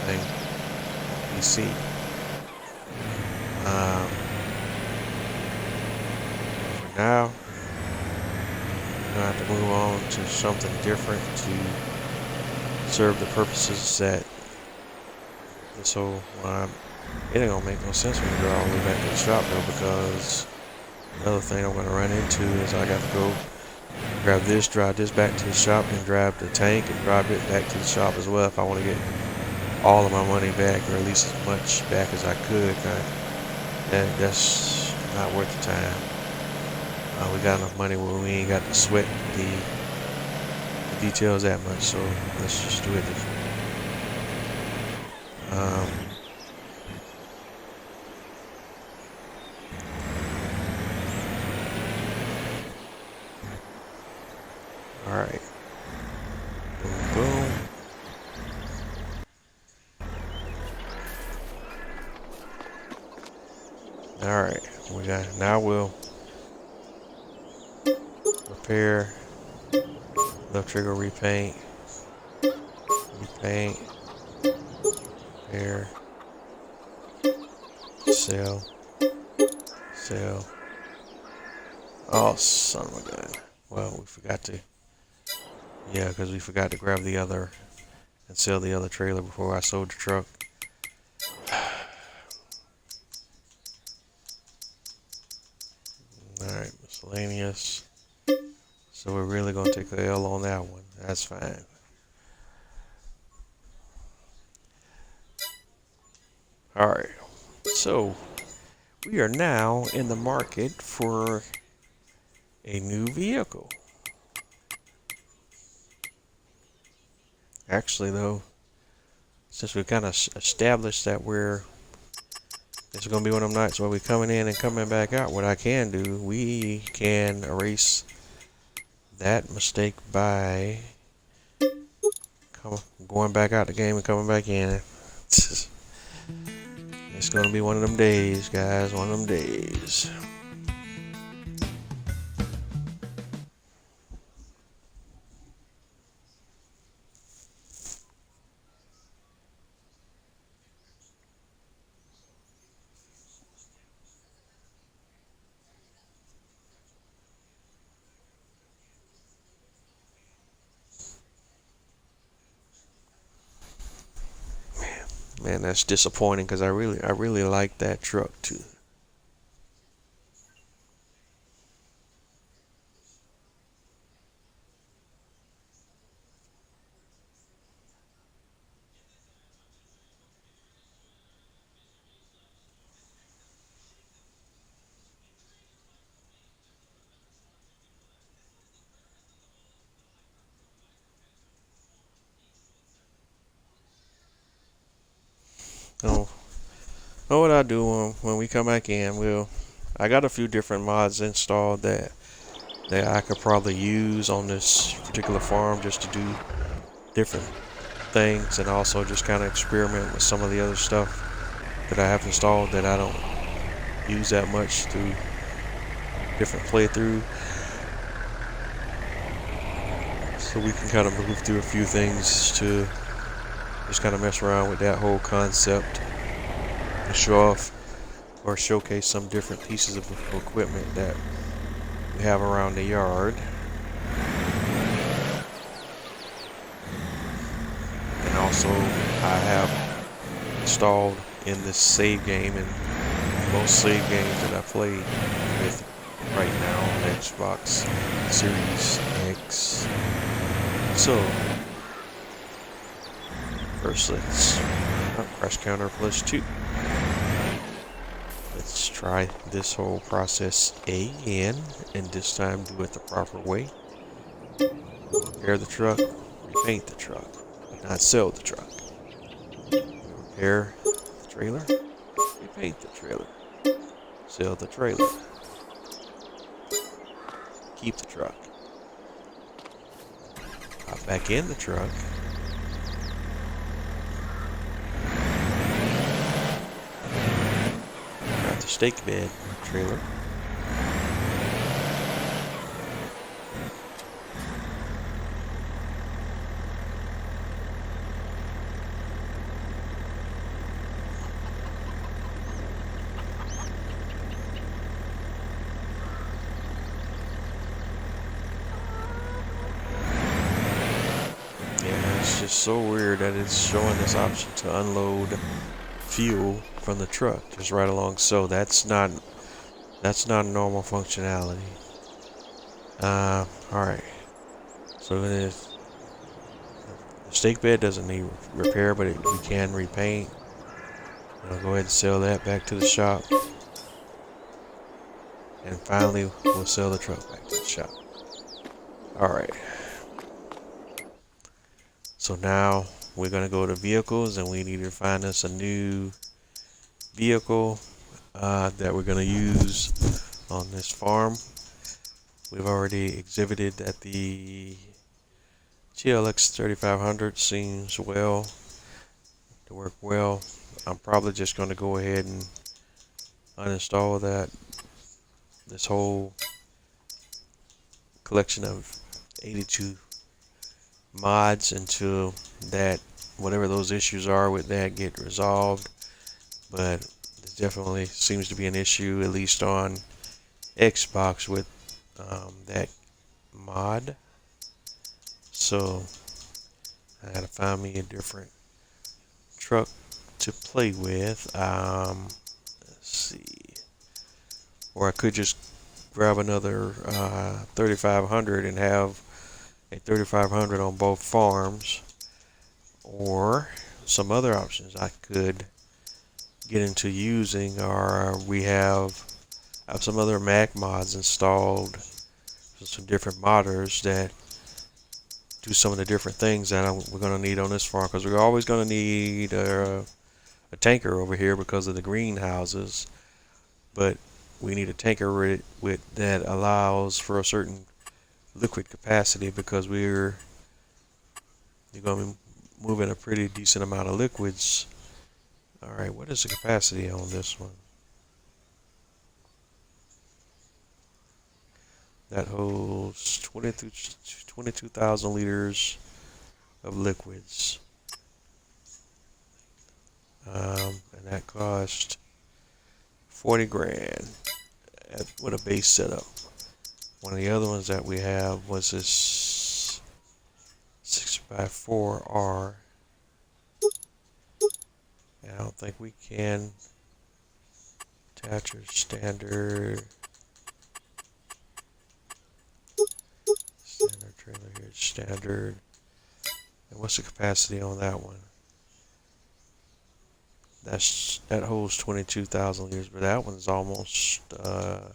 thing on PC. For now, I'm gonna have to move on to something different to serve the purposes that. And so it ain't gonna make no sense when we go all the way back to the shop though, because another thing I'm gonna run into is I got to go grab this, drive this back to the shop, and grab the tank and drive it back to the shop as well if I want to get all of my money back, or at least as much back as I could. That's not worth the time. We got enough money where we ain't got to sweat the details that much, so let's just do it this way. Alright. Boom, boom. Alright, now we'll repair, left trigger repaint, Repaint. Repair. Sell. Sell. Oh, son of a gun. Well, we forgot to. Yeah, because we forgot to grab the other and sell the other trailer before I sold the truck. Alright, miscellaneous. So we're really going to take the L on that one. That's fine. Alright, so we are now in the market for a new vehicle. Actually, though, since we kind of established that this is going to be one of them nights where we're coming in and coming back out, what I can do, we can erase that mistake by going back out the game and coming back in. It's going to be one of them days, guys, one of them days. Man, that's disappointing because I really like that truck too. Oh, know what I do when we come back in? I got a few different mods installed that I could probably use on this particular farm just to do different things and also just kind of experiment with some of the other stuff that I have installed that I don't use that much through different playthrough. So we can kind of move through a few things to just kind of mess around with that whole concept and show off or showcase some different pieces of equipment that we have around the yard. And also I have installed in this save game and most save games that I play with right now on the Xbox Series X. So first let's crash counter +2. Let's try this whole process again and this time do it the proper way. Repair the truck, repaint the truck, but not sell the truck. Repair the trailer, repaint the trailer, sell the trailer, keep the truck, hop back in the truck, got the stake bed trailer, it's just so weird that it's showing this option to unload fuel from the truck just right along. So that's not normal functionality. Alright, so the stake bed doesn't need repair, but we can repaint. I'll go ahead and sell that back to the shop, and finally we'll sell the truck back to the shop. Alright, so now we're going to go to vehicles and we need to find us a new vehicle that we're going to use on this farm. We've already exhibited that the GLX 3500 seems to work well. I'm probably just going to go ahead and uninstall this whole collection of 82 mods until that whatever those issues are with that get resolved. But it definitely seems to be an issue, at least on Xbox, with that mod. So I gotta find me a different truck to play with. Let's see. Or I could just grab another 3500 and have a 3500 on both farms. Or some other options I could get into using are we have some other Mac mods installed, some different modders that do some of the different things that we're going to need on this farm, because we're always going to need a tanker over here because of the greenhouses, but we need a tanker with that allows for a certain liquid capacity, because you're going to be moving a pretty decent amount of liquids. Alright, what is the capacity on this one? That holds 22,000 liters of liquids. And that cost 40 grand with a base setup. One of the other ones that we have was this 6x4R. And I don't think we can attach a standard trailer here. Standard. And what's the capacity on that one? That holds 22,000 liters, but that one's almost that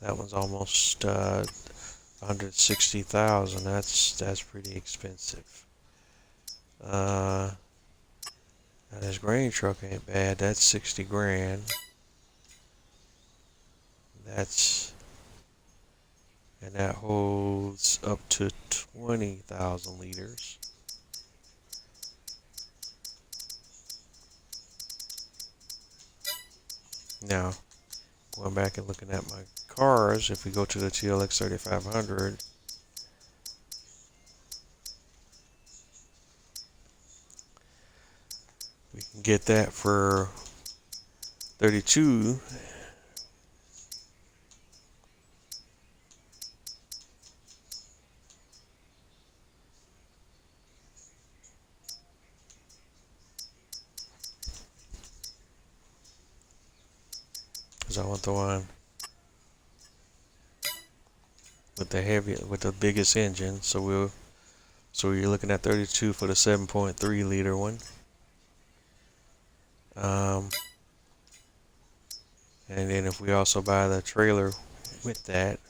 one's almost 160,000. That's pretty expensive. Now this grain truck ain't bad. That's 60 grand. And that holds up to 20,000 liters. Now, going back and looking at my cars, if we go to the TLX 3500, we can get that for 32. Because I want the one with the biggest engine. So you're looking at 32 for the 7.3 liter one. And then if we also buy the trailer with that,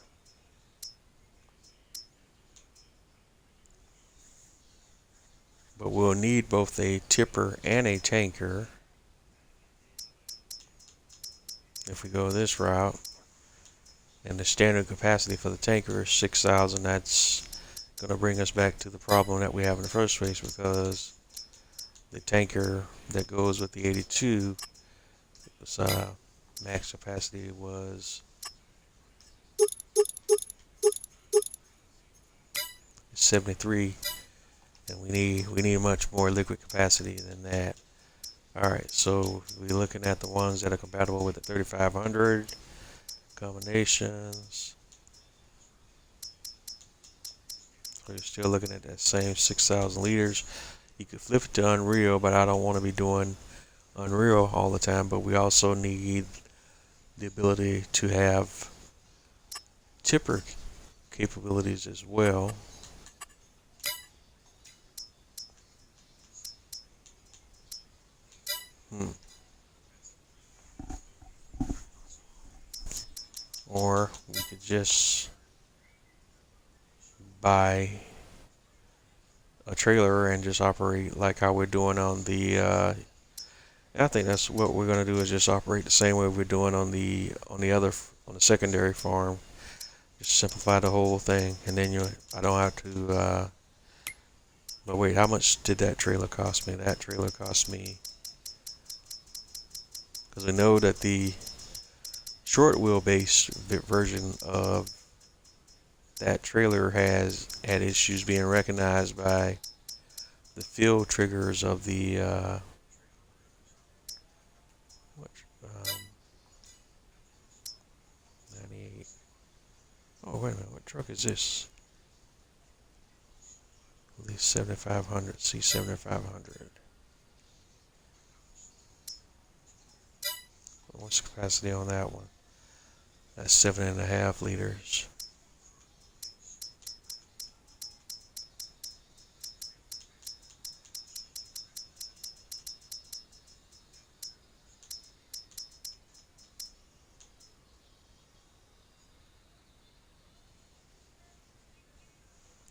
but we'll need both a tipper and a tanker if we go this route. And the standard capacity for the tanker is 6,000. That's going to bring us back to the problem that we have in the first place, because the tanker that goes with the 82, its max capacity was 73, and we need much more liquid capacity than that. Alright, so we're looking at the ones that are compatible with the 3500 combinations. So you're still looking at that same 6,000 liters. You could flip it to Unreal, but I don't want to be doing Unreal all the time. But we also need the ability to have tipper capabilities as well. Or we could just buy a trailer and just operate like how we're doing on the I think that's what we're going to do, is just operate the same way we're doing on the secondary farm. Just simplify the whole thing, and then I don't have to but wait, how much did that trailer cost me? That trailer cost me, because we know that the short wheelbase version of that trailer has had issues being recognized by the field triggers of the what, um, 98. Oh, wait a minute. What truck is this? At least 7500 C7500. What's the capacity on that one? That's 7.5 liters.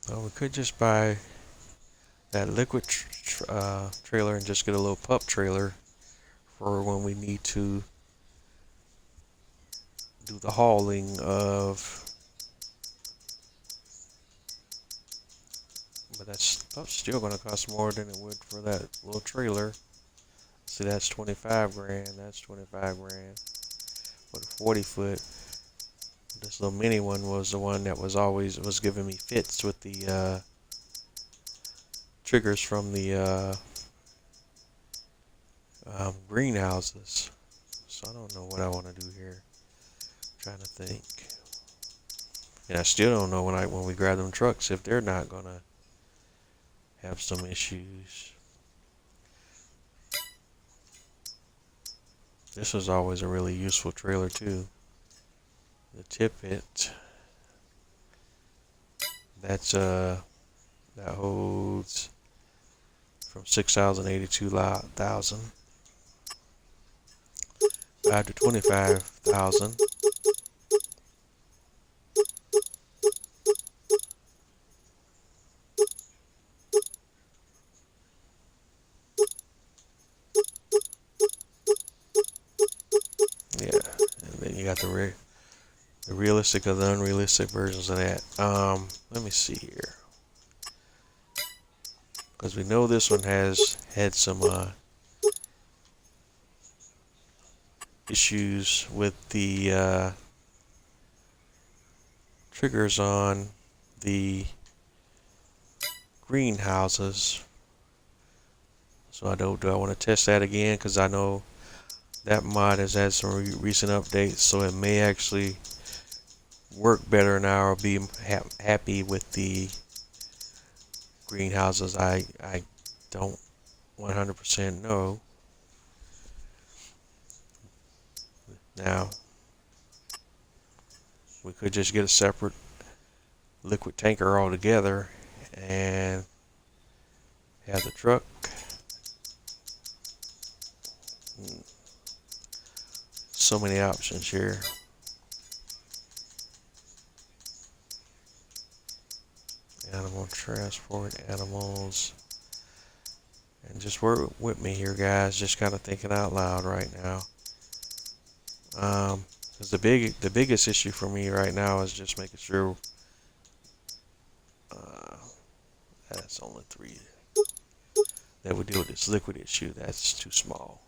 Well, we could just buy that liquid trailer and just get a little pup trailer for when we need to do the hauling of. But that's still going to cost more than it would for that little trailer. See, that's 25 grand. That's 25 grand. But a 40 foot. This little mini one was the one that was giving me fits with the triggers from the greenhouses. So I don't know what I want to do here. I'm trying to think. And I still don't know when we grab them trucks if they're not gonna have some issues. This was always a really useful trailer too. The Tippet. That's that holds from 6,000 to 82,000. 5 to 25,000. Yeah, and then you got the realistic or the unrealistic versions of that. Let me see here, because we know this one has had some issues with the triggers on the greenhouses. So do I want to test that again? Because I know that mod has had some recent updates, so it may actually work better now or be happy with the greenhouses. I don't 100% know. Now, we could just get a separate liquid tanker altogether and have the truck. So many options here. Animal transport, animals. And just work with me here, guys. Just kind of thinking out loud right now. Because the biggest issue for me right now is just making sure that's only 3 that we deal with this liquid issue. That's too small.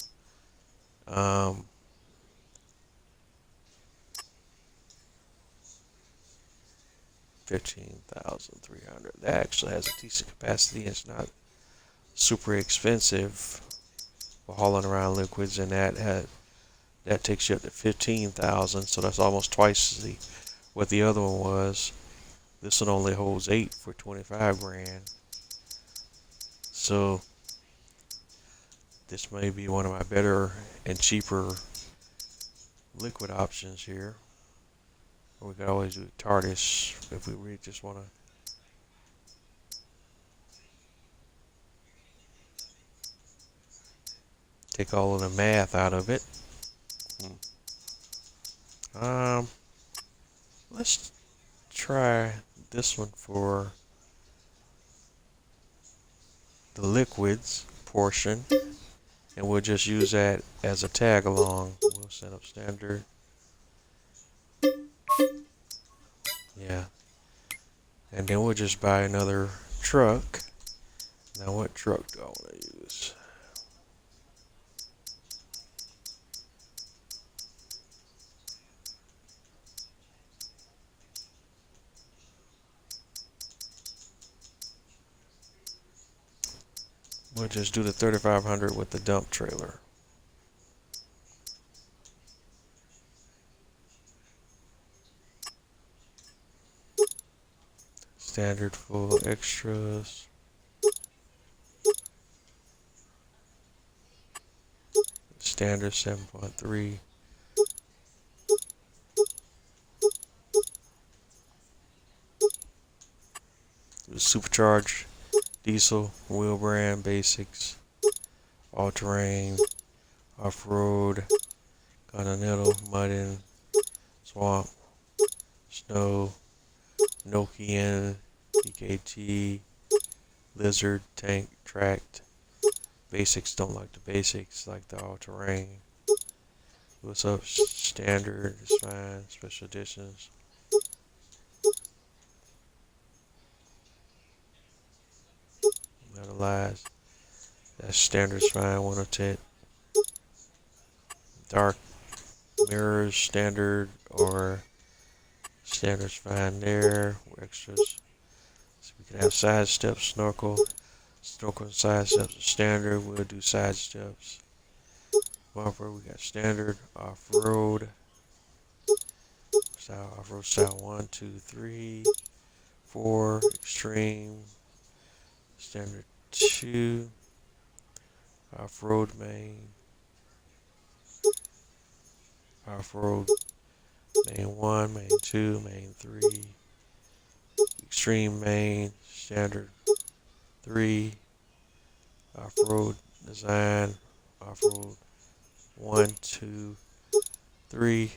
15,300. That actually has a decent capacity. It's not super expensive for hauling around liquids, and that takes you up to 15,000. So that's almost twice what the other one was. This one only holds 8 for 25 grand. So this may be one of my better and cheaper liquid options here. Or we could always do TARDIS if we really just want to. Take all of the math out of it. Let's try this one for the liquids portion, and we'll just use that as a tag along. We'll set up standard. Yeah. And then we'll just buy another truck. Now, what truck do I want to use? We'll just do the 3500 with the dump trailer. Standard full extras. Standard 7.3. Supercharged diesel, wheel brand, basics, all terrain, off road, continental, mudding, swamp, snow, Nokian, PKT, lizard, tank, tracked. Basics don't like the basics, like the all terrain. What's up? Standard is fine. Special editions. Metalized. That's standard is fine. 110. Dark mirrors, standard or standard's fine there. Extras. So we can have side steps, snorkel. Snorkel and side steps are standard. We'll do side steps. Bumper, we got standard, off-road. Style, off-road style 1, 2, 3, 4, extreme, standard 2, off-road main, off-road main 1, main 2, main 3, extreme main, standard 3, off-road design, off-road 1, 2, 3,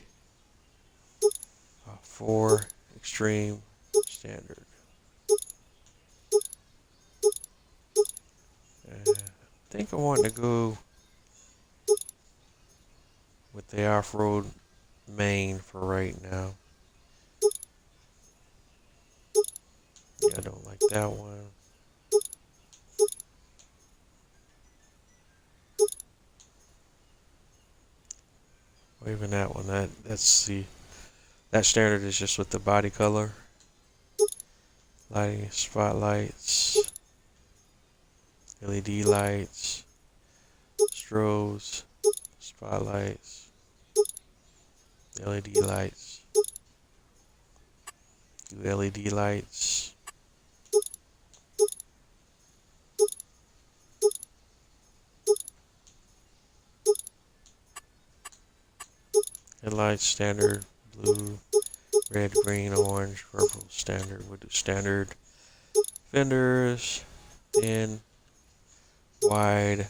4, extreme, standard. I think I want to go with the off-road main for right now. Yeah, I don't like that one. Or even that one. That standard is just with the body color. Lighting, spotlights, LED lights, strobes, spotlights, LED lights, LED lights, headlights, standard, blue, red, green, orange, purple, standard. We'll do standard. Fenders, thin, wide,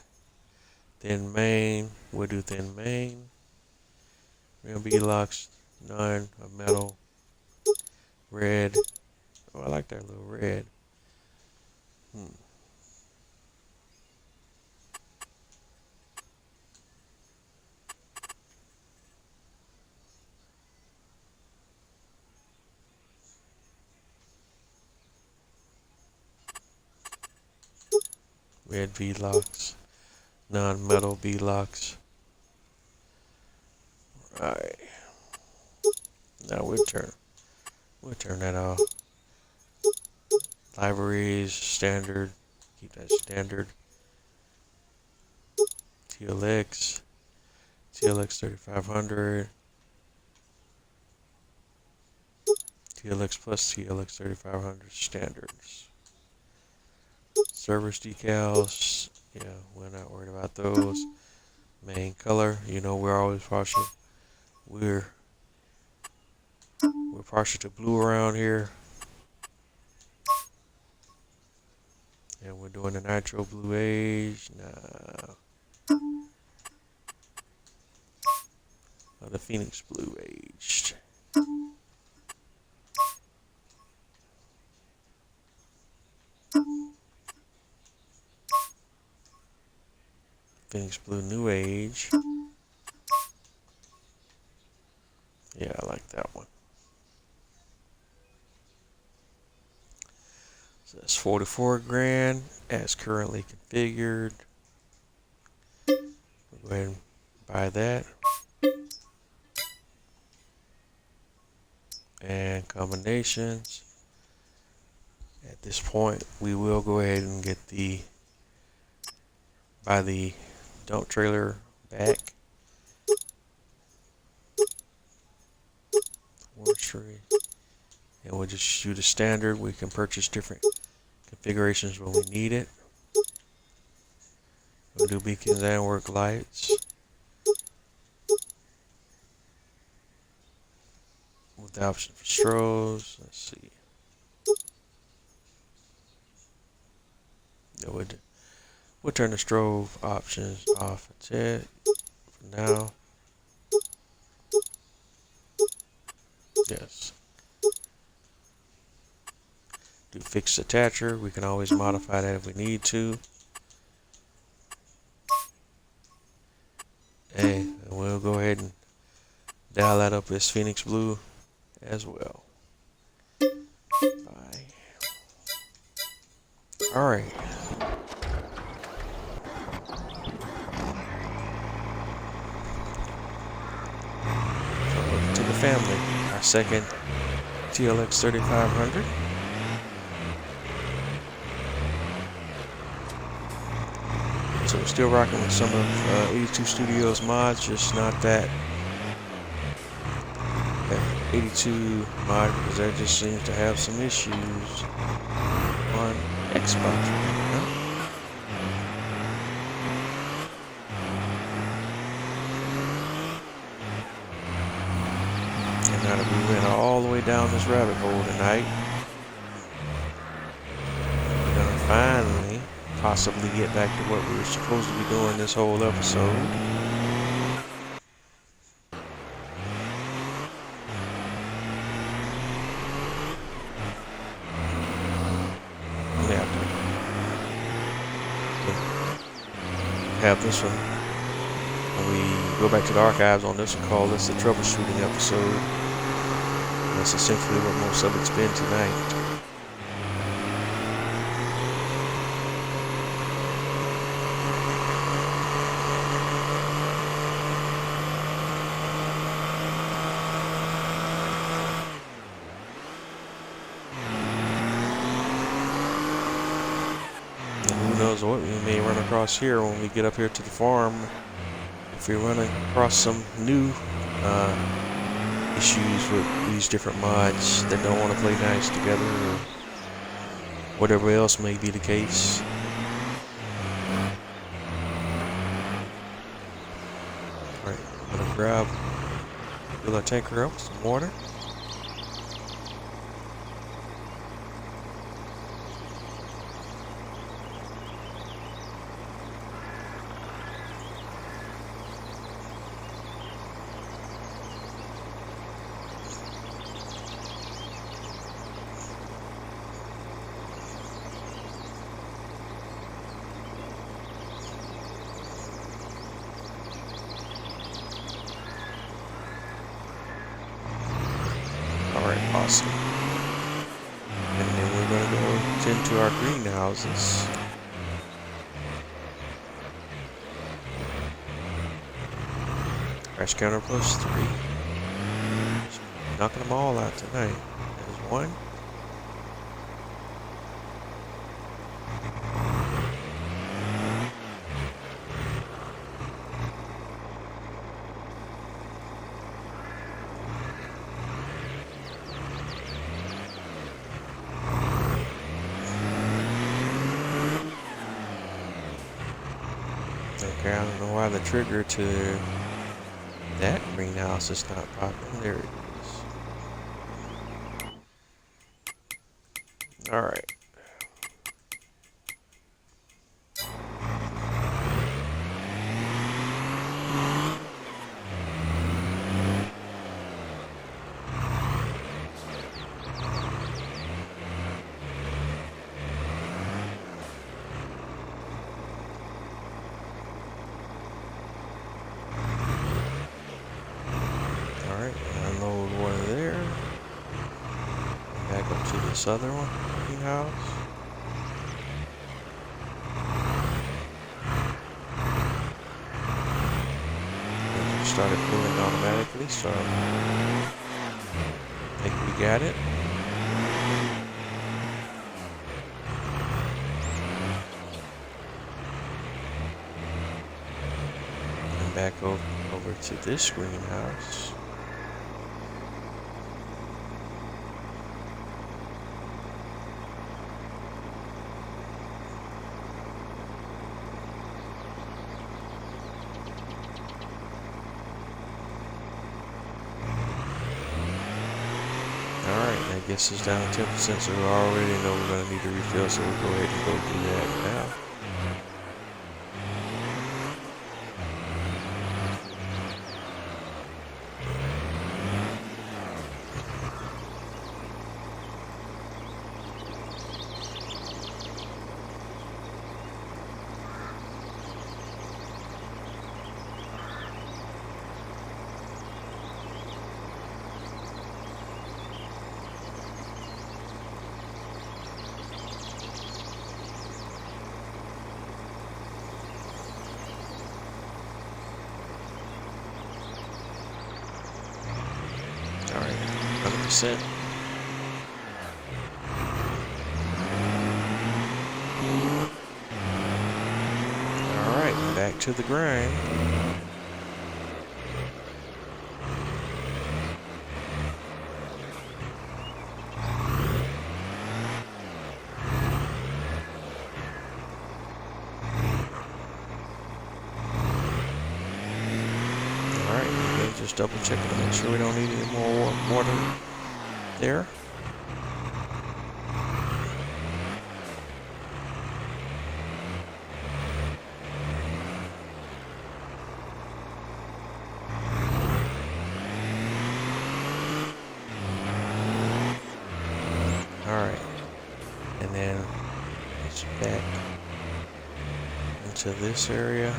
thin main. We'll do thin main. Rim B-locks, none of metal. Red. Oh, I like that little red. Red V-locks, non-metal V-locks. Alright. Now we'll turn that off. Libraries, standard. Keep that standard. TLX 3500. TLX plus TLX 3500 standards. Service decals, yeah, we're not worried about those. Main color, you know, we're always partial. We're partial to blue around here. And we're doing the nitro blue age. Nah. Oh, the Phoenix blue aged. Phoenix blue new age. Yeah, I like that one. So that's 44 grand as currently configured. We'll go ahead and buy that. And combinations. At this point, we will go ahead and get the by the dump trailer back. Forestry. And we'll just shoot a standard. We can purchase different configurations when we need it. We'll do beacons and work lights. With the option for strobes. Let's see. Yeah, we'll turn the strobe options off at 10 for now. Yes. Do fixed attacher. We can always modify that if we need to. Hey, and we'll go ahead and dial that up as Phoenix Blue as well. Bye. Alright. To the family. Our second TLX 3500. So we're still rocking with some of 82 Studios mods, just not that 82 mod, because that just seems to have some issues on Xbox right now. And now that we went all the way down this rabbit hole tonight, we're gonna finally possibly get back to what we were supposed to be doing this whole episode. Yeah. Have this one when we go back to the archives on this one, call this the troubleshooting episode. And that's essentially what most of it's been tonight. What we may run across here when we get up here to the farm, if we run across some new issues with these different mods that don't want to play nice together, or whatever else may be the case. Alright, I'm gonna fill our tanker up with some water. Awesome. And then we're going to go tend to our greenhouses. Crash counter +3. Knocking them all out tonight. There's one. Okay, I don't know why the trigger to that greenhouse is not popping. There it is. Alright. Unload one there. Back up to this other one, greenhouse. It started pulling automatically, so I think we got it. back over to this greenhouse. Alright, I guess it's down to 10%, so we already know we're going to need to refill, so we'll go ahead and go do that now. Alright, 100%. Alright, back to the grind. Just double checking to make sure we don't need any more water there. Alright, and then it's back into this area.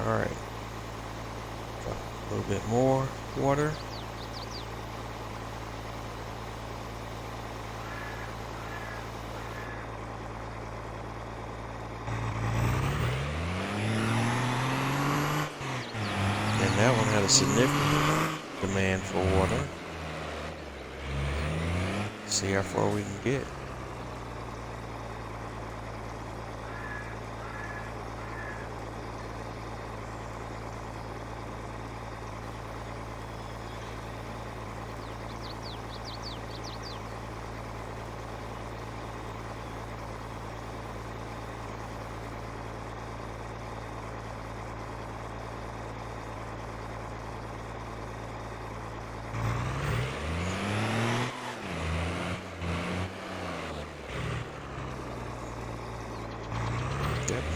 Alright, drop a little bit more water. And that one had a significant demand for water. See how far we can get.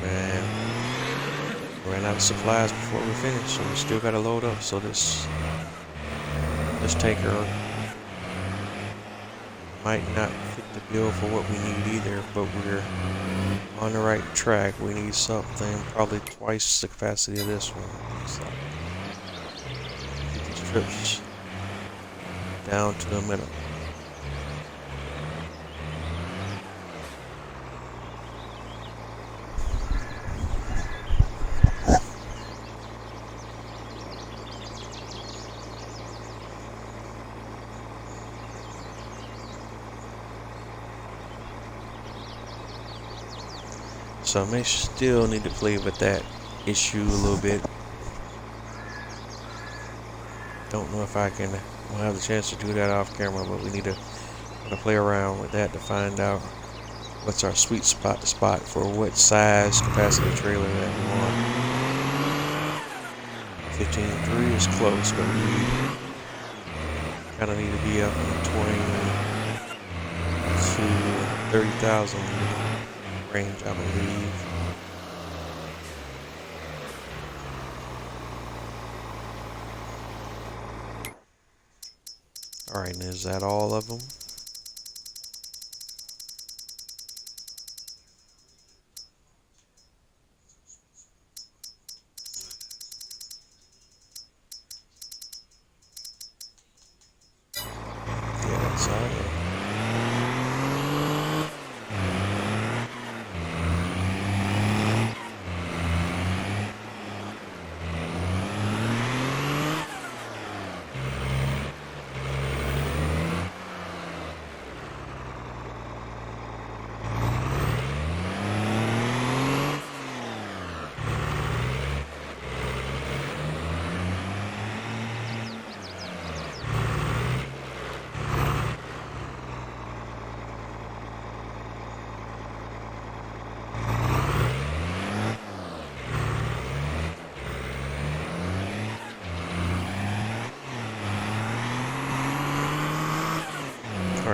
And ran out of supplies before we finished, so we still got to load up. So this tanker might not fit the bill for what we need either, but we're on the right track. We need something probably twice the capacity of this one. So get these trips down to the minimum. So I may still need to play with that issue a little bit. Don't know if I can, we'll have the chance to do that off camera, but we need to kind of play around with that to find out what's our sweet spot for what size capacity trailer that we want. 15.3 is close, but we kind of need to be up in 20 to 30,000 range, I believe. Alright, and is that all of them? Yeah, that's all of them.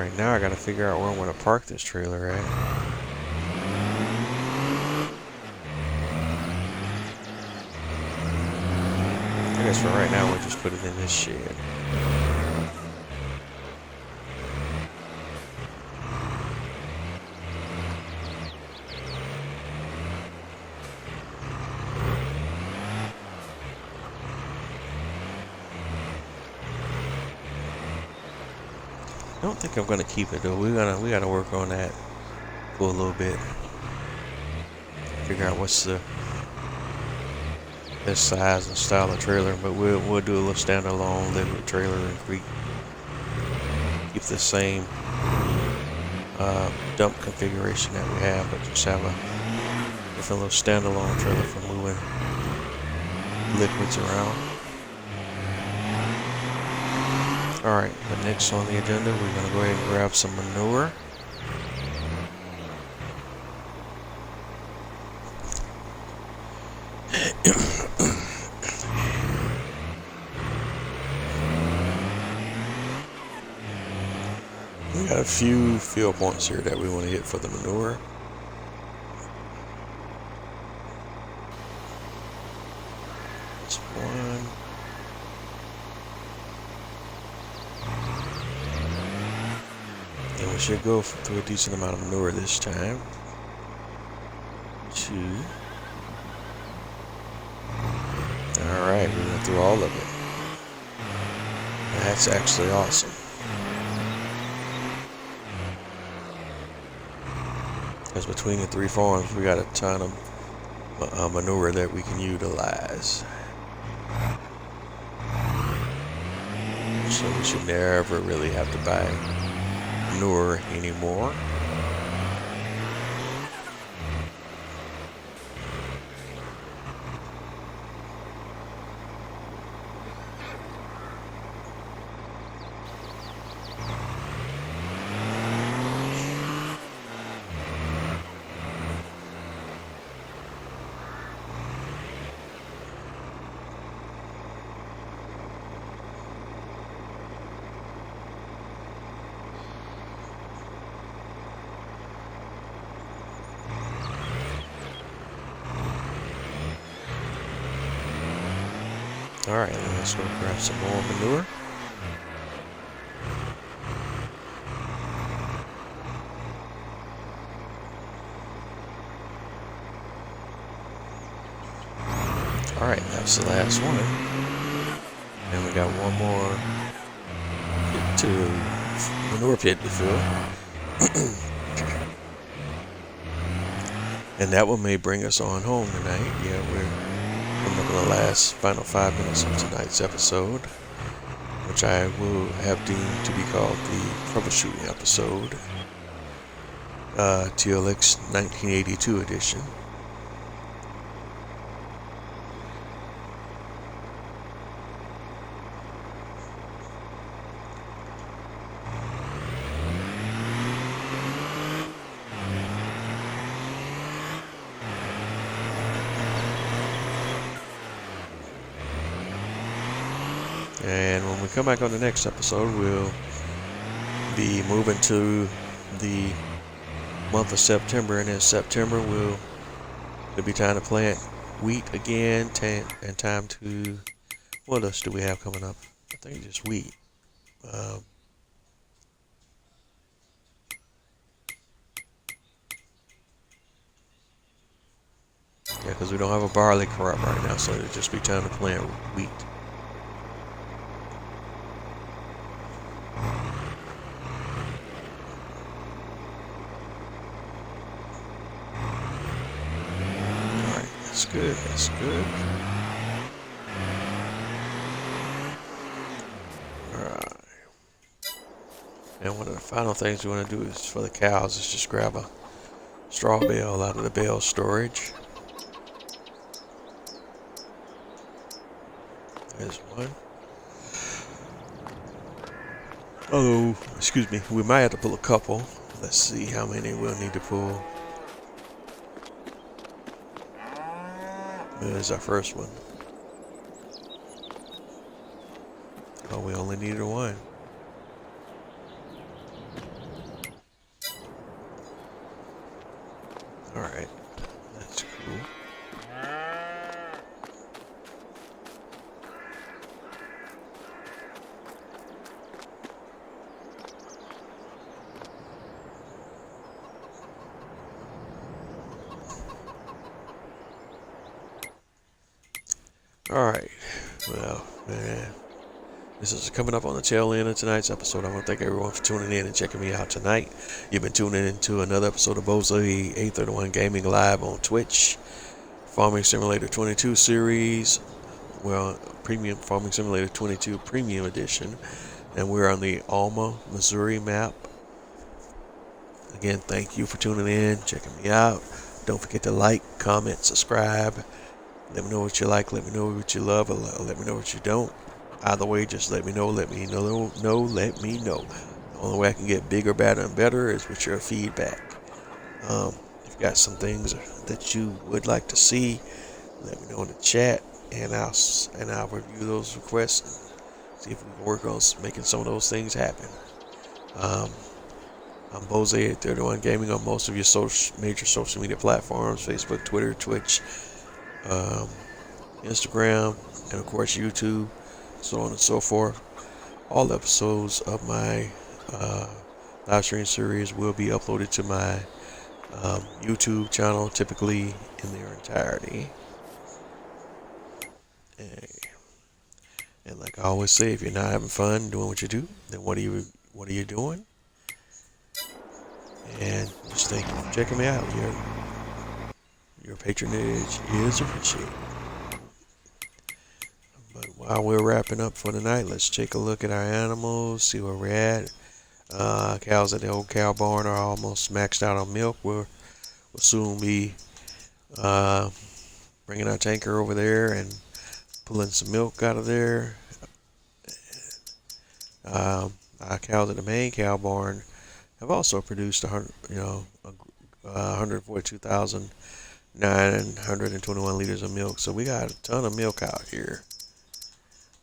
Alright, now I gotta figure out where I'm gonna park this trailer at. I guess for right now we'll just put it in this shed. I don't think I'm gonna keep it though. We gotta work on that for a little bit. Figure out what's the best size and style of trailer, but we'll do a little standalone liquid trailer and keep the same dump configuration that we have, but just have a different little standalone trailer for moving liquids around. Alright, but next on the agenda, we're going to go ahead and grab some manure. We got a few field points here that we want to hit for the manure. That's one. And we should go through a decent amount of manure this time. 2. Alright, we went through all of it. That's actually awesome. Because between the 3 farms, we got a ton of manure that we can utilize. So we should never really have to buy manure anymore. Alright, let's go grab some more manure. Alright, that's the last one. And we got one more manure pit to fill. And that one may bring us on home tonight. Yeah, we're coming up on the last final 5 minutes of tonight's episode, which I will have deemed to be called the troubleshooting episode, TLX 1982 edition. And when we come back on the next episode, we'll be moving to the month of September, and in September it'll be time to plant wheat again, and time to, what else do we have coming up? I think just wheat. Yeah, because we don't have a barley crop right now, so it'll just be time to plant wheat. That's good, that's good. Alright. And one of the final things we want to do is for the cows is just grab a straw bale out of the bale storage. There's one. Oh, excuse me. We might have to pull a couple. Let's see how many we'll need to pull. There's our first one. Oh, we only needed one. Alright, well, man, this is coming up on the tail end of tonight's episode. I want to thank everyone for tuning in and checking me out tonight. You've been tuning into another episode of Boza 831 Gaming Live on Twitch. Farming Simulator 22 series, well, Premium Farming Simulator 22 Premium Edition. And we're on the Alma, Missouri map. Again, thank you for tuning in, checking me out. Don't forget to like, comment, subscribe. Let me know what you like, let me know what you love, or let me know what you don't. Either way, just let me know, let me know. The only way I can get bigger, better, and better is with your feedback. If you've got some things that you would like to see, let me know in the chat, and I'll review those requests and see if we can work on making some of those things happen. I'm Boze831 Gaming on most of your major social media platforms: Facebook, Twitter, Twitch, Instagram, and of course YouTube, so on and so forth. All episodes of my live stream series will be uploaded to my YouTube channel, typically in their entirety. And like I always say, if you're not having fun doing what you do, then what are you doing? And just thank you for checking me out. Your patronage is appreciated. But while we're wrapping up for tonight, let's take a look at our animals, see where we're at. Cows at the old cow barn are almost maxed out on milk. We'll soon be bringing our tanker over there and pulling some milk out of there. Our cows at the main cow barn have also produced 142,921 liters of milk. So we got a ton of milk out here.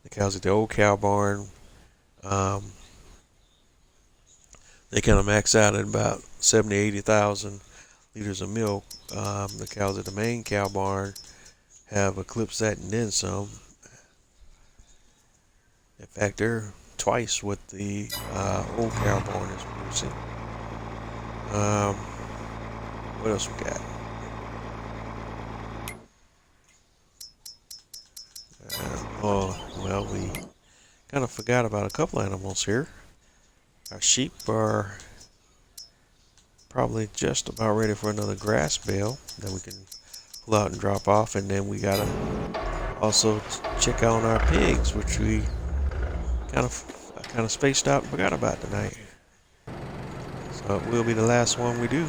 The cows at the old cow barn, they kind of max out at about 70,000 to 80,000 liters of milk. The cows at the main cow barn have eclipsed that and then some. In fact, they're twice what the old cow barn is producing. What else we got? Well, we kind of forgot about a couple animals here. Our sheep are probably just about ready for another grass bale that we can pull out and drop off, and then we gotta also check on our pigs, which we kind of spaced out and forgot about tonight. So it will be the last one we do.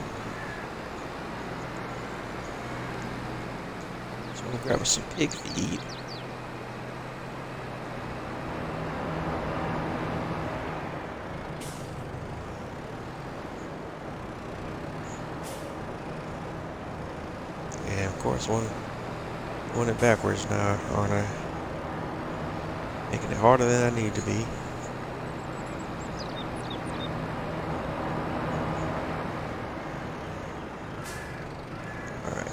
So we'll grab us some pig feed. And of course, doing it backwards now, aren't I? Making it harder than I need to be. Alright,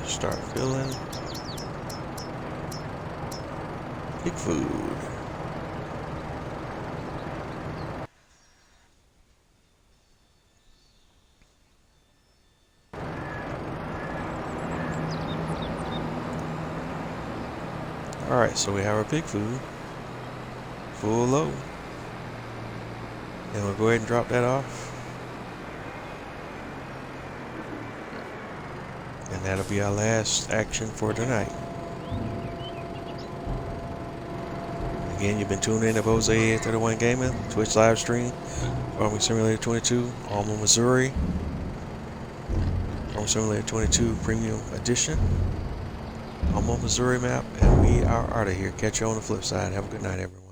start filling pig food. Alright, so we have our pig food full load. And we'll go ahead and drop that off. And that'll be our last action for tonight. Again, you've been tuning in to Boze831 Gaming, Twitch live stream, Farming Simulator 22, Alma, Missouri. Farming Simulator 22 Premium Edition. Alma, Missouri map, and we are out of here. Catch you on the flip side. Have a good night, everyone.